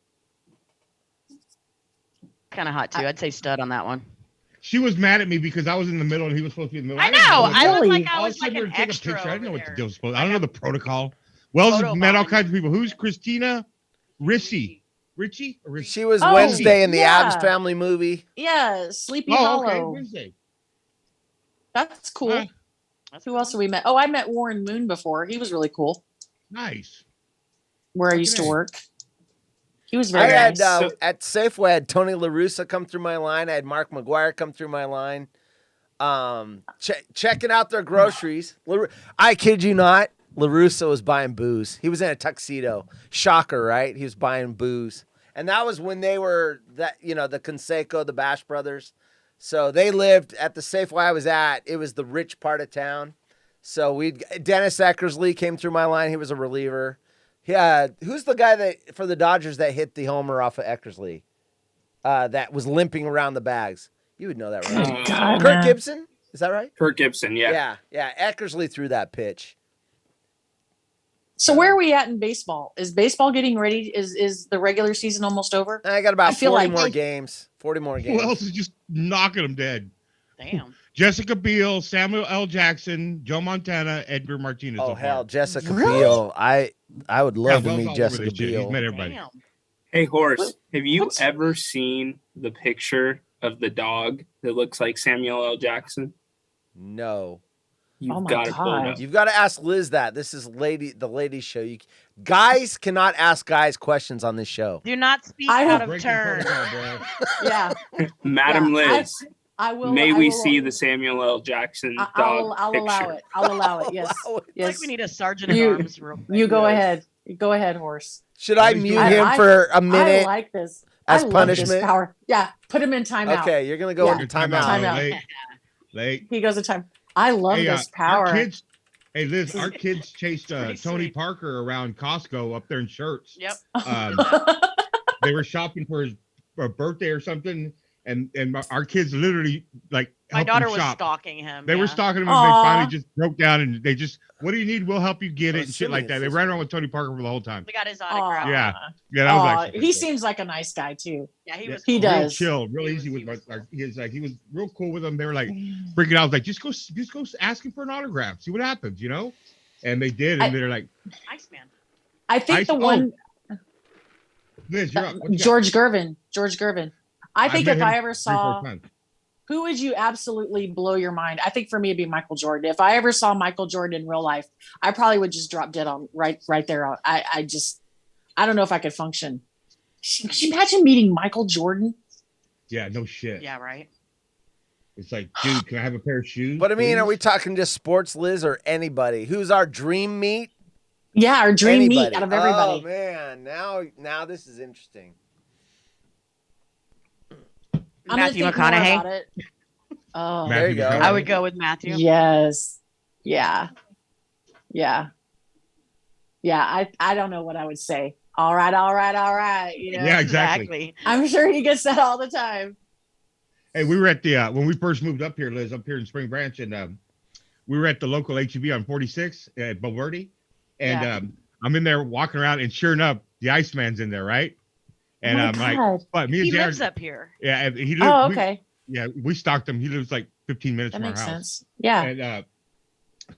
[SPEAKER 4] Kind of hot too. I'd say stud on that one.
[SPEAKER 3] She was mad at me because I was in the middle and he was supposed to be in the middle.
[SPEAKER 4] I know. I look like I
[SPEAKER 3] all of a
[SPEAKER 4] was like
[SPEAKER 3] sudden
[SPEAKER 4] an
[SPEAKER 3] take a
[SPEAKER 4] extra
[SPEAKER 3] picture. I didn't know
[SPEAKER 4] over
[SPEAKER 3] what to
[SPEAKER 4] there.
[SPEAKER 3] do. I
[SPEAKER 4] Like
[SPEAKER 3] don't know
[SPEAKER 4] I'm
[SPEAKER 3] the protocol. Wells has met all
[SPEAKER 4] photobombing.
[SPEAKER 3] kinds of people. Who's Christina Ricci? Richie? Or Ricci?
[SPEAKER 1] She was
[SPEAKER 2] Oh,
[SPEAKER 1] Wednesday in the
[SPEAKER 2] yeah.
[SPEAKER 1] Addams Family movie.
[SPEAKER 2] Yeah. Sleepy
[SPEAKER 3] Oh, okay.
[SPEAKER 2] Hollow.
[SPEAKER 3] Wednesday.
[SPEAKER 2] That's cool.
[SPEAKER 4] That's
[SPEAKER 2] Who
[SPEAKER 4] cool.
[SPEAKER 2] else have we met? Oh, I met Warren Moon before. He was really cool.
[SPEAKER 3] Nice.
[SPEAKER 2] Where I used to
[SPEAKER 3] Okay.
[SPEAKER 2] work. He was
[SPEAKER 1] I
[SPEAKER 2] very
[SPEAKER 1] had
[SPEAKER 2] nice.
[SPEAKER 1] at Safeway, I had Tony La Russa come through my line. I had Mark McGuire come through my line. Checking out their groceries. I kid you not, La Russa was buying booze. He was in a tuxedo. Shocker, right? He was buying booze. And that was when they were the Conseco, the Bash Brothers. So they lived at the Safeway I was at. It was the rich part of town. So Dennis Eckersley came through my line. He was a reliever. Yeah, who's the guy that for the Dodgers that hit the homer off of Eckersley? That was limping around the bags. You would know that, right?
[SPEAKER 2] God,
[SPEAKER 1] Kirk
[SPEAKER 2] man.
[SPEAKER 1] Gibson? Is that right?
[SPEAKER 6] Kirk Gibson, yeah.
[SPEAKER 1] Yeah. Eckersley threw that pitch.
[SPEAKER 2] So where are we at in baseball? Is baseball getting ready? Is the regular season almost over?
[SPEAKER 1] I got about
[SPEAKER 2] I feel
[SPEAKER 1] 40
[SPEAKER 2] like-
[SPEAKER 1] more games. 40 more games.
[SPEAKER 3] Who else is just knocking them dead?
[SPEAKER 4] Damn.
[SPEAKER 3] Jessica Biel, Samuel L. Jackson, Joe Montana, Edgar Martinez.
[SPEAKER 1] Oh
[SPEAKER 3] so
[SPEAKER 1] hell,
[SPEAKER 3] far.
[SPEAKER 1] Jessica
[SPEAKER 2] Really?
[SPEAKER 1] Biel. I would love to
[SPEAKER 3] Wells
[SPEAKER 1] meet
[SPEAKER 3] all over
[SPEAKER 1] Jessica
[SPEAKER 3] this shit. He's
[SPEAKER 1] Biel.
[SPEAKER 3] met everybody.
[SPEAKER 4] Damn.
[SPEAKER 6] Hey, Horse, have you
[SPEAKER 2] What's-
[SPEAKER 6] ever seen the picture of the dog that looks like Samuel L. Jackson?
[SPEAKER 1] No.
[SPEAKER 6] You've
[SPEAKER 2] Oh my
[SPEAKER 6] got to pull it
[SPEAKER 2] God.
[SPEAKER 6] up.
[SPEAKER 1] You've got to ask Liz that. This is the ladies show. Guys cannot ask guys questions on this show.
[SPEAKER 4] Do not speak
[SPEAKER 2] I
[SPEAKER 4] out
[SPEAKER 2] will
[SPEAKER 4] of
[SPEAKER 3] Break the
[SPEAKER 4] turn.
[SPEAKER 3] protocol, bro.
[SPEAKER 2] Yeah.
[SPEAKER 6] Madam
[SPEAKER 2] Yeah,
[SPEAKER 6] Liz,
[SPEAKER 2] I will.
[SPEAKER 6] may
[SPEAKER 2] I
[SPEAKER 6] we
[SPEAKER 2] will-
[SPEAKER 6] see the Samuel L. Jackson dog
[SPEAKER 2] I'll
[SPEAKER 6] picture?
[SPEAKER 2] allow it. I'll allow it. Yes.
[SPEAKER 1] Allow it.
[SPEAKER 4] It's
[SPEAKER 2] Yes.
[SPEAKER 4] like we need a sergeant at
[SPEAKER 2] You-
[SPEAKER 4] arms real quick.
[SPEAKER 2] You go
[SPEAKER 6] Yes.
[SPEAKER 2] ahead. Go ahead, horse.
[SPEAKER 1] Should I
[SPEAKER 3] He's
[SPEAKER 1] mute
[SPEAKER 3] doing
[SPEAKER 1] him
[SPEAKER 2] it.
[SPEAKER 1] for a
[SPEAKER 2] I
[SPEAKER 1] minute
[SPEAKER 2] like this.
[SPEAKER 1] as
[SPEAKER 2] I love
[SPEAKER 1] punishment?
[SPEAKER 2] this power. Yeah. Put him in timeout.
[SPEAKER 1] Okay, you're gonna go
[SPEAKER 2] Yeah.
[SPEAKER 1] into
[SPEAKER 3] Time
[SPEAKER 1] timeout.
[SPEAKER 2] Time out.
[SPEAKER 3] Late.
[SPEAKER 2] He goes in time. I love
[SPEAKER 3] Hey,
[SPEAKER 2] this
[SPEAKER 3] Our
[SPEAKER 2] power.
[SPEAKER 3] kids, hey Liz, our kids chased
[SPEAKER 4] pretty
[SPEAKER 3] Tony
[SPEAKER 4] sweet.
[SPEAKER 3] Parker around Costco up there in shirts.
[SPEAKER 4] Yep.
[SPEAKER 3] They were shopping for his birthday or something, and our kids literally like
[SPEAKER 4] My
[SPEAKER 3] helped
[SPEAKER 4] daughter
[SPEAKER 3] him
[SPEAKER 4] was
[SPEAKER 3] shop.
[SPEAKER 4] stalking him.
[SPEAKER 3] They
[SPEAKER 4] yeah.
[SPEAKER 3] were stalking him, and
[SPEAKER 2] Aw.
[SPEAKER 3] they finally just broke down, and they just, what do you need? We'll help you get
[SPEAKER 1] I'm
[SPEAKER 3] it, and shit like
[SPEAKER 1] assuming
[SPEAKER 3] that.
[SPEAKER 1] it's
[SPEAKER 3] They
[SPEAKER 1] this
[SPEAKER 3] ran
[SPEAKER 1] one.
[SPEAKER 3] around with Tony Parker for the whole time.
[SPEAKER 4] We got his
[SPEAKER 2] Aw.
[SPEAKER 4] autograph.
[SPEAKER 3] Yeah. Yeah, that was
[SPEAKER 2] Aw,
[SPEAKER 3] actually
[SPEAKER 2] he
[SPEAKER 3] pretty cool.
[SPEAKER 2] seems like a nice guy too.
[SPEAKER 4] Yeah, he
[SPEAKER 3] Yeah,
[SPEAKER 4] was.
[SPEAKER 2] He
[SPEAKER 4] cool.
[SPEAKER 2] does.
[SPEAKER 3] real chill, real
[SPEAKER 4] He
[SPEAKER 3] easy
[SPEAKER 4] was-
[SPEAKER 3] with he was real cool with them. They were like freaking out, like just go ask him for an autograph, see what happens, you know. And they did, and
[SPEAKER 2] I-
[SPEAKER 3] they're like,
[SPEAKER 4] Iceman.
[SPEAKER 2] I think the one
[SPEAKER 3] Liz, you're up. What you got?
[SPEAKER 2] George Gervin. I
[SPEAKER 3] I've
[SPEAKER 2] think
[SPEAKER 3] met
[SPEAKER 2] if
[SPEAKER 3] him
[SPEAKER 2] I ever
[SPEAKER 3] 3-4
[SPEAKER 2] saw
[SPEAKER 3] times.
[SPEAKER 2] who would you absolutely blow your mind? I think for me it'd be Michael Jordan. If I ever saw Michael Jordan in real life, I probably would just drop dead on right there. I don't know if I could function. Could you imagine meeting Michael Jordan?
[SPEAKER 3] Yeah, no shit.
[SPEAKER 4] Yeah, right.
[SPEAKER 3] It's like, dude, can I have a pair of shoes?
[SPEAKER 1] But I mean, are we
[SPEAKER 3] please?
[SPEAKER 1] talking just sports, Liz, or anybody? Who's our dream meet?
[SPEAKER 2] Yeah, our dream
[SPEAKER 1] Anybody.
[SPEAKER 2] meet out of everybody.
[SPEAKER 1] Oh man, now this is interesting.
[SPEAKER 2] I'm gonna
[SPEAKER 4] Matthew
[SPEAKER 2] think more
[SPEAKER 4] McConaughey.
[SPEAKER 2] about it. Oh,
[SPEAKER 1] There you go.
[SPEAKER 3] McConaughey.
[SPEAKER 4] I would go with Matthew.
[SPEAKER 2] yes. Yeah. I don't know what I would say. All right. You know,
[SPEAKER 3] Yeah, exactly.
[SPEAKER 2] I'm sure he gets that all the time.
[SPEAKER 3] Hey, we were at the when we first moved up here, Liz, up here in Spring Branch, and we were at the local HEB on 46 at Bulverde, and
[SPEAKER 2] Yeah.
[SPEAKER 3] I'm in there walking around, and sure enough, the Iceman's in there, right? And
[SPEAKER 2] oh my
[SPEAKER 3] I'm like,
[SPEAKER 2] God.
[SPEAKER 3] but me and
[SPEAKER 4] He
[SPEAKER 3] Jared,
[SPEAKER 4] lives up here.
[SPEAKER 3] yeah, and he lives.
[SPEAKER 2] Oh, okay.
[SPEAKER 3] We stalked him. He lives like 15 minutes
[SPEAKER 2] That
[SPEAKER 3] from our
[SPEAKER 2] makes
[SPEAKER 3] house.
[SPEAKER 2] sense. Yeah.
[SPEAKER 3] And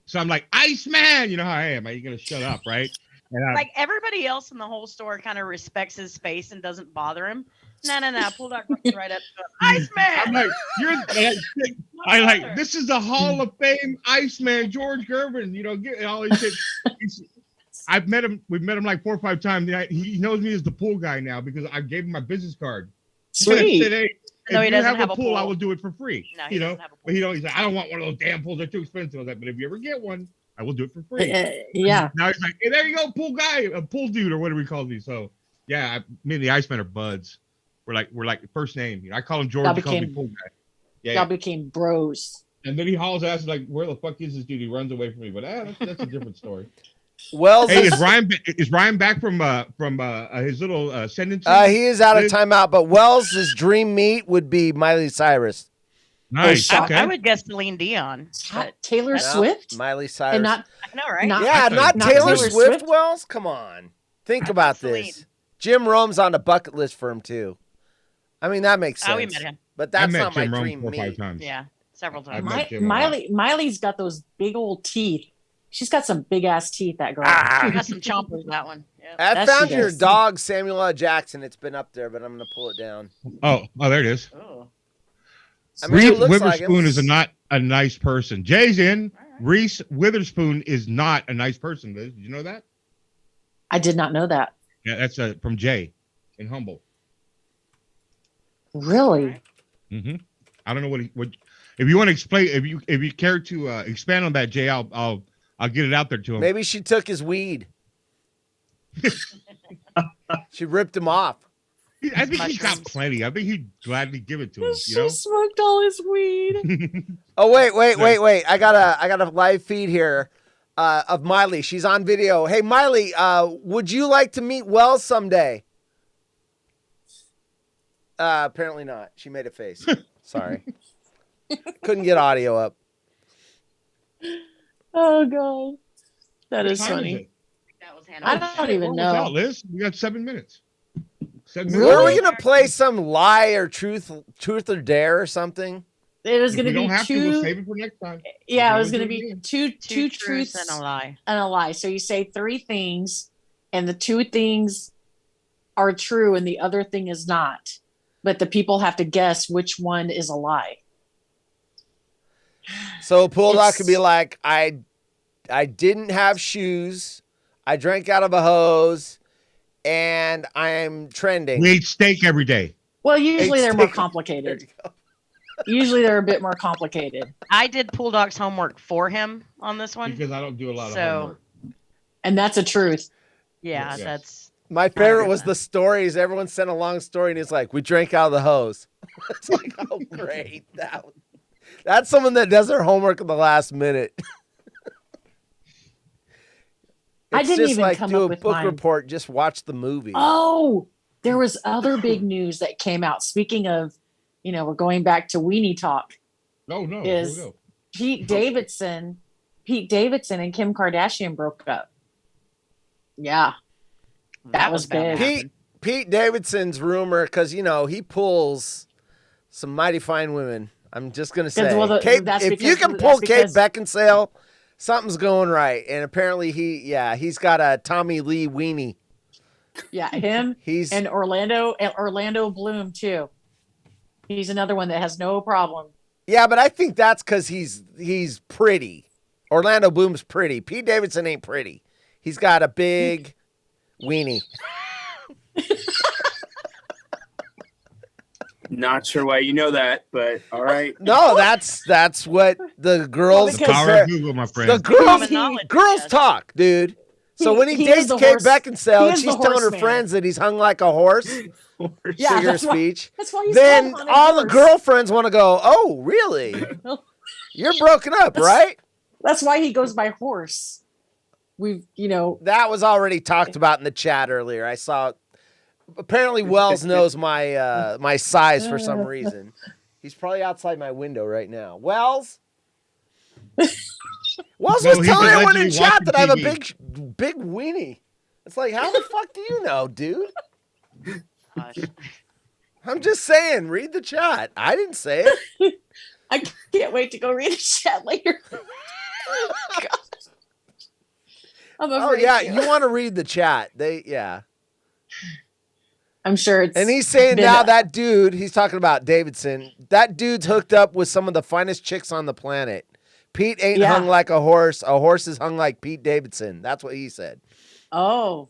[SPEAKER 3] so I'm like, Iceman, you know how I am. Are you gonna shut up, right? And
[SPEAKER 4] Like everybody else in the whole store kind of respects his space and doesn't bother him. No. Bulldog walks right up to him. Iceman.
[SPEAKER 3] I'm like, this is the Hall of Fame Iceman, George Gervin. You know, get all this shit. I've met him. We've met him like 4 or 5 times. He knows me as the pool guy now because I gave him my business card.
[SPEAKER 2] Sweet.
[SPEAKER 3] I said, hey,
[SPEAKER 4] No, he
[SPEAKER 3] if you
[SPEAKER 4] doesn't
[SPEAKER 3] have a pool, I will do it for free.
[SPEAKER 4] No, he doesn't have a pool.
[SPEAKER 3] But he's like, I don't want one of those damn pools. They're too expensive. I was like, but if you ever get one, I will do it for free.
[SPEAKER 2] Yeah.
[SPEAKER 3] Now he's like, hey, there you go, pool guy, a pool dude, or whatever he calls me. So yeah, me and the Iceman are buds. We're like first name. You know, I call him George. He calls me pool guy. Yeah.
[SPEAKER 2] Y'all became bros.
[SPEAKER 3] And then he hauls ass like, where the fuck is this dude? He runs away from me. But that's a different story.
[SPEAKER 1] Well,
[SPEAKER 3] hey, is Ryan back from his little ascendancy?
[SPEAKER 1] He is out of timeout, but Wells' dream meet would be Miley Cyrus.
[SPEAKER 3] Nice. Okay.
[SPEAKER 4] I would guess Celine Dion.
[SPEAKER 2] Taylor Swift?
[SPEAKER 1] Miley Cyrus.
[SPEAKER 2] And not,
[SPEAKER 4] I know, right?
[SPEAKER 1] not Taylor Swift, Wells? Come on. Think about
[SPEAKER 4] Celine.
[SPEAKER 1] this. Jim Rome's on the bucket list for him, too. I mean, that makes sense.
[SPEAKER 4] Oh, we met him.
[SPEAKER 1] But that's
[SPEAKER 3] met
[SPEAKER 1] not my
[SPEAKER 3] Jim Rome
[SPEAKER 1] dream
[SPEAKER 3] 4 or 5
[SPEAKER 1] meet.
[SPEAKER 3] times.
[SPEAKER 4] Yeah, several times.
[SPEAKER 2] Miley's got those big old teeth. She's got some big ass teeth, that girl.
[SPEAKER 4] She got some chompers, that one. Yep.
[SPEAKER 1] I found your dog, Samuel L. Jackson. It's been up there, but I'm going to pull it down.
[SPEAKER 3] Oh, there it is.
[SPEAKER 4] Oh.
[SPEAKER 1] I mean, it looks like
[SPEAKER 3] Witherspoon
[SPEAKER 1] him.
[SPEAKER 3] is not a nice person. Jay's in. Right. Reese Witherspoon is not a nice person. Did you know that?
[SPEAKER 2] I did not know that.
[SPEAKER 3] Yeah, that's from Jay in Humble.
[SPEAKER 2] Really?
[SPEAKER 3] Mm-hmm. I don't know what if you want to explain, if you care to expand on that, Jay, I'll get it out there to him.
[SPEAKER 1] Maybe she took his weed. She ripped him off.
[SPEAKER 3] I think he's got plenty. I think he'd gladly give it to him.
[SPEAKER 2] She smoked all his weed.
[SPEAKER 1] Oh, wait. I got a live feed here of Miley. She's on video. Hey, Miley, would you like to meet Wells someday? Apparently not. She made a face. Sorry. Couldn't get audio up.
[SPEAKER 2] Oh, God. That is funny.
[SPEAKER 4] That was
[SPEAKER 2] I don't even know.
[SPEAKER 3] Liz? We got 7 minutes. 7
[SPEAKER 1] minutes. Were we going to play some lie or truth or dare or something?
[SPEAKER 2] It was going to be
[SPEAKER 3] we'll save it for next time.
[SPEAKER 2] Yeah, it was going to be two truths
[SPEAKER 4] and a lie.
[SPEAKER 2] And a lie. So you say 3 things, and the 2 things are true, and the other thing is not. But the people have to guess which one is a lie.
[SPEAKER 1] So Pool Dog could be like, I didn't have shoes, I drank out of a hose, and I'm trending.
[SPEAKER 3] We eat steak every day.
[SPEAKER 2] Well, usually they're more complicated. Usually they're a bit more complicated.
[SPEAKER 4] I did Pool Dog's homework for him on this one.
[SPEAKER 3] Because I don't do a lot of homework.
[SPEAKER 2] And that's a truth.
[SPEAKER 4] Yeah,
[SPEAKER 3] yes.
[SPEAKER 4] That's...
[SPEAKER 1] My favorite was the stories. Everyone sent a long story, and he's like, we drank out of the hose. It's like, oh, great. That's someone that does their homework at the last minute.
[SPEAKER 2] I didn't even
[SPEAKER 1] like,
[SPEAKER 2] come
[SPEAKER 1] do
[SPEAKER 2] up
[SPEAKER 1] a
[SPEAKER 2] with
[SPEAKER 1] book
[SPEAKER 2] mine.
[SPEAKER 1] report, just watch the movie.
[SPEAKER 2] Oh, there was other big news that came out. Speaking of, we're going back to Weenie Talk.
[SPEAKER 3] No.
[SPEAKER 2] Is Pete Davidson and Kim Kardashian broke up. Yeah. That was big.
[SPEAKER 1] Pete Davidson's rumor, because, he pulls some mighty fine women. I'm just going to say. If you can pull Kate Beckinsale, something's going right. And apparently he's got a Tommy Lee weenie.
[SPEAKER 2] Yeah, him and Orlando Bloom, too. He's another one that has no problem.
[SPEAKER 1] Yeah, but I think that's because he's pretty. Orlando Bloom's pretty. Pete Davidson ain't pretty. He's got a big weenie.
[SPEAKER 6] Not sure why you know that, but all right.
[SPEAKER 1] No, that's what the girls.
[SPEAKER 3] The power of Google, my friend.
[SPEAKER 1] The girls talk, dude. So when he dates Kate Beckinsale and she's telling her friends that he's hung like a horse, figure of speech,
[SPEAKER 2] that's why he's
[SPEAKER 1] then all the girlfriends want to go, oh, really? You're broken up, right?
[SPEAKER 2] That's why he goes by horse.
[SPEAKER 1] That was already talked about in the chat earlier. I saw. Apparently, Wells knows my my size for some reason. He's probably outside my window right now. Wells was telling everyone in chat that I have a big weenie. It's like, how the fuck do you know, dude?
[SPEAKER 4] Gosh.
[SPEAKER 1] I'm just saying, read the chat. I didn't say it.
[SPEAKER 2] I can't wait to go read the chat later. I'm afraid
[SPEAKER 1] you want to read the chat.
[SPEAKER 2] I'm sure it's.
[SPEAKER 1] And he's saying now that dude, he's talking about Davidson, that dude's hooked up with some of the finest chicks on the planet. Pete ain't hung like a horse. A horse is hung like Pete Davidson. That's what he said.
[SPEAKER 2] Oh.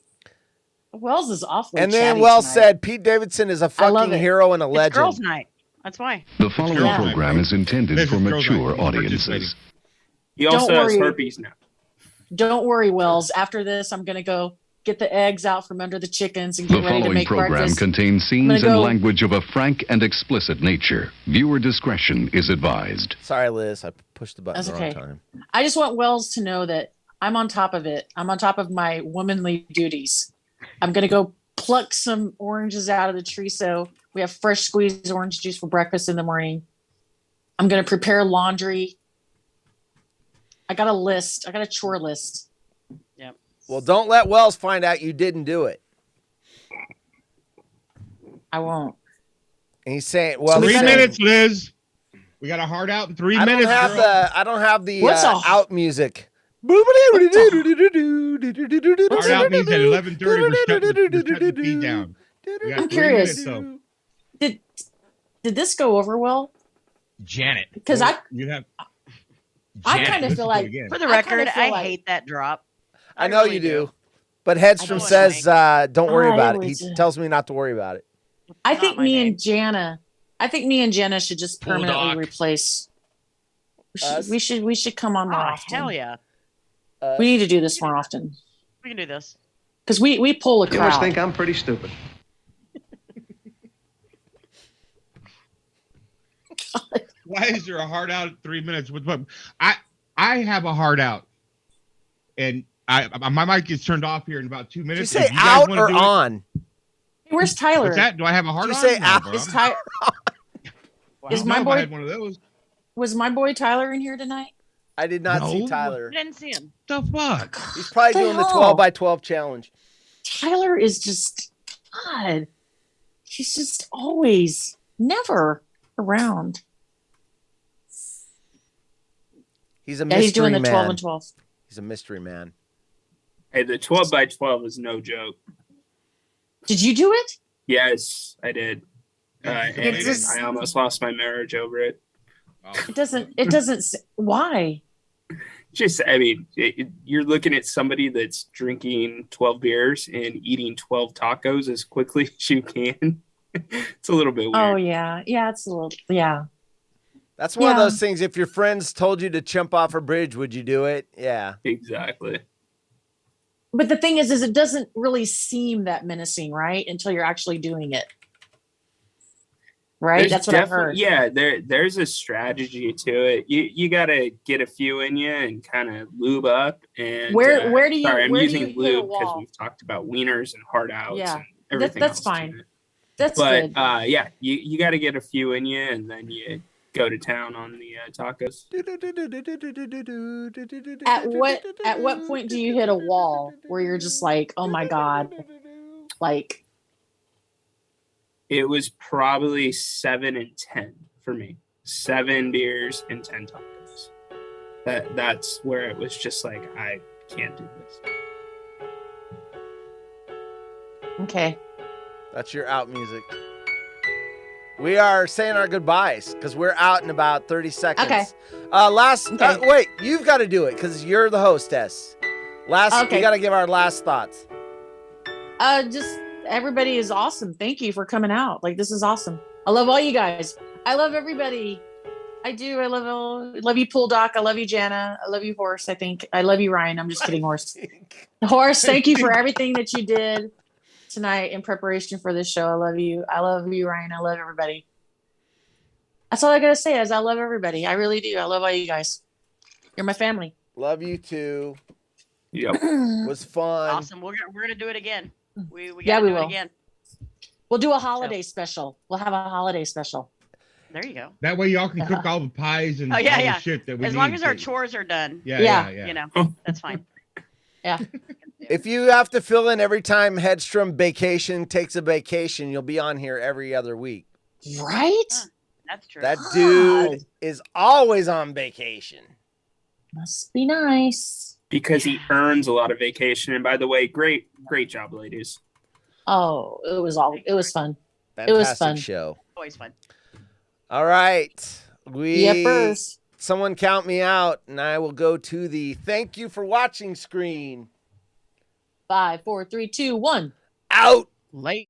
[SPEAKER 2] Wells is awfully
[SPEAKER 1] And then Wells said Pete Davidson is a fucking hero and a legend.
[SPEAKER 4] It's girls' night. That's why.
[SPEAKER 7] The following program is intended for mature audiences.
[SPEAKER 6] He also has herpes now.
[SPEAKER 2] Don't worry, Wells. After this, I'm going to go get the eggs out from under the chickens and get ready to make breakfast.
[SPEAKER 7] The following program contains scenes and language of a frank and explicit nature. Viewer discretion is advised.
[SPEAKER 1] Sorry, Liz. I pushed the button the wrong time.
[SPEAKER 2] I just want Wells to know that I'm on top of it. I'm on top of my womanly duties. I'm going to go pluck some oranges out of the tree so we have fresh squeezed orange juice for breakfast in the morning. I'm going to prepare laundry. I got a list. I got a chore list.
[SPEAKER 4] Yep.
[SPEAKER 1] Well, don't let Wells find out you didn't do it.
[SPEAKER 2] I won't.
[SPEAKER 1] And he's saying, well,
[SPEAKER 3] 3 minutes, Liz. We got a hard out in 3 minutes.
[SPEAKER 1] I don't have the out music.
[SPEAKER 3] Hard out means at 11:30 we're shutting the feed down.
[SPEAKER 2] I'm curious. Did this go over well?
[SPEAKER 3] Janet.
[SPEAKER 2] Because I kind of feel like,
[SPEAKER 4] for the record, I hate that drop.
[SPEAKER 1] I know really you do. But Hedstrom says, don't worry about it. He tells me not to worry about it.
[SPEAKER 2] I think me and Jana should just permanently replace. We should come on more often.
[SPEAKER 4] Hell yeah.
[SPEAKER 2] We need to do this more often.
[SPEAKER 4] We can do this.
[SPEAKER 2] Because we pull a crowd.
[SPEAKER 8] You must think I'm pretty stupid.
[SPEAKER 3] Why is there a hard out at 3 minutes? I have a hard out, and my mic gets turned off here in about 2 minutes.
[SPEAKER 1] Did you say out or on?
[SPEAKER 2] Hey, where's Tyler?
[SPEAKER 3] What's that? Do I have a hard
[SPEAKER 1] Did
[SPEAKER 3] on?
[SPEAKER 1] you say out?
[SPEAKER 2] Is Tyler? Is my boy?
[SPEAKER 3] I had one of those.
[SPEAKER 2] Was my boy Tyler in here tonight?
[SPEAKER 1] I did not see Tyler.
[SPEAKER 4] I didn't see him.
[SPEAKER 3] The fuck?
[SPEAKER 1] He's probably doing the 12 by 12 challenge.
[SPEAKER 2] Tyler is just God. He's just always never around.
[SPEAKER 1] He's a mystery
[SPEAKER 2] he's doing the
[SPEAKER 1] man.
[SPEAKER 2] 12 and 12.
[SPEAKER 1] He's a mystery man.
[SPEAKER 6] Hey, the 12 by 12 is no joke.
[SPEAKER 2] Did you do it?
[SPEAKER 6] Yes, I did. And I almost lost my marriage over it.
[SPEAKER 2] It doesn't. Why?
[SPEAKER 6] Just, I mean, you're looking at somebody that's drinking 12 beers and eating 12 tacos as quickly as you can. It's a little bit weird.
[SPEAKER 2] Oh, yeah. Yeah, it's a little, yeah.
[SPEAKER 1] That's one of those things. If your friends told you to jump off a bridge, would you do it? Yeah.
[SPEAKER 6] Exactly.
[SPEAKER 2] But the thing is it doesn't really seem that menacing, right? Until you're actually doing it. Right? That's what I've heard.
[SPEAKER 6] Yeah, there's a strategy to it. You got to get a few in you and kind of lube up. And
[SPEAKER 2] where do you?
[SPEAKER 6] Sorry, I'm
[SPEAKER 2] where
[SPEAKER 6] using
[SPEAKER 2] do you
[SPEAKER 6] lube because we've talked about wieners and hard outs.
[SPEAKER 2] Yeah,
[SPEAKER 6] and everything
[SPEAKER 2] that's
[SPEAKER 6] else
[SPEAKER 2] fine.
[SPEAKER 6] But yeah, you got to get a few in you, and then you go to town on the tacos.
[SPEAKER 2] At what point do you hit a wall where you're just like, oh my God, like?
[SPEAKER 6] It was probably 7 and 10 for me. 7 beers and 10 tacos. That's where it was just like, I can't do this.
[SPEAKER 2] Okay.
[SPEAKER 1] That's your out music. We are saying our goodbyes because we're out in about 30 seconds.
[SPEAKER 2] Okay.
[SPEAKER 1] Wait, you've got to do it because you're the hostess. We got to give our last thoughts.
[SPEAKER 2] Just everybody is awesome. Thank you for coming out. Like, this is awesome. I love all you guys. I love everybody. I do. I love you, Pool Doc. I love you, Jana. I love you, Horse. I think I love you, Ryan. I'm just kidding, Horse. Horse, thank you for everything that you did tonight in preparation for this show. I love you. I love you, Ryan. I love everybody. That's all I gotta say is I love everybody. I really do. I love all you guys. You're my family.
[SPEAKER 1] Love you too.
[SPEAKER 6] Yep.
[SPEAKER 1] Was fun.
[SPEAKER 4] Awesome. We're gonna do it again. We
[SPEAKER 2] will.
[SPEAKER 4] do it again.
[SPEAKER 2] We'll do a holiday special. We'll have a holiday special.
[SPEAKER 4] There you go.
[SPEAKER 3] That way y'all can cook all the pies and all the shit that we need.
[SPEAKER 4] As long as our chores are done.
[SPEAKER 3] Yeah.
[SPEAKER 4] You know, that's fine.
[SPEAKER 2] Yeah.
[SPEAKER 1] If you have to fill in every time Hedstrom vacation takes a vacation, you'll be on here every other week.
[SPEAKER 2] Right?
[SPEAKER 4] That's true.
[SPEAKER 1] That dude is always on vacation.
[SPEAKER 2] Must be nice.
[SPEAKER 6] Because he earns a lot of vacation. And by the way, great job, ladies.
[SPEAKER 2] Oh, it was fun.
[SPEAKER 1] Fantastic
[SPEAKER 2] it was fun.
[SPEAKER 1] Show.
[SPEAKER 4] Always fun.
[SPEAKER 1] All right.
[SPEAKER 2] Yepers.
[SPEAKER 1] Someone count me out, and I will go to the thank you for watching screen.
[SPEAKER 2] 5, 4, 3, 2, 1.
[SPEAKER 1] Out.
[SPEAKER 5] Late.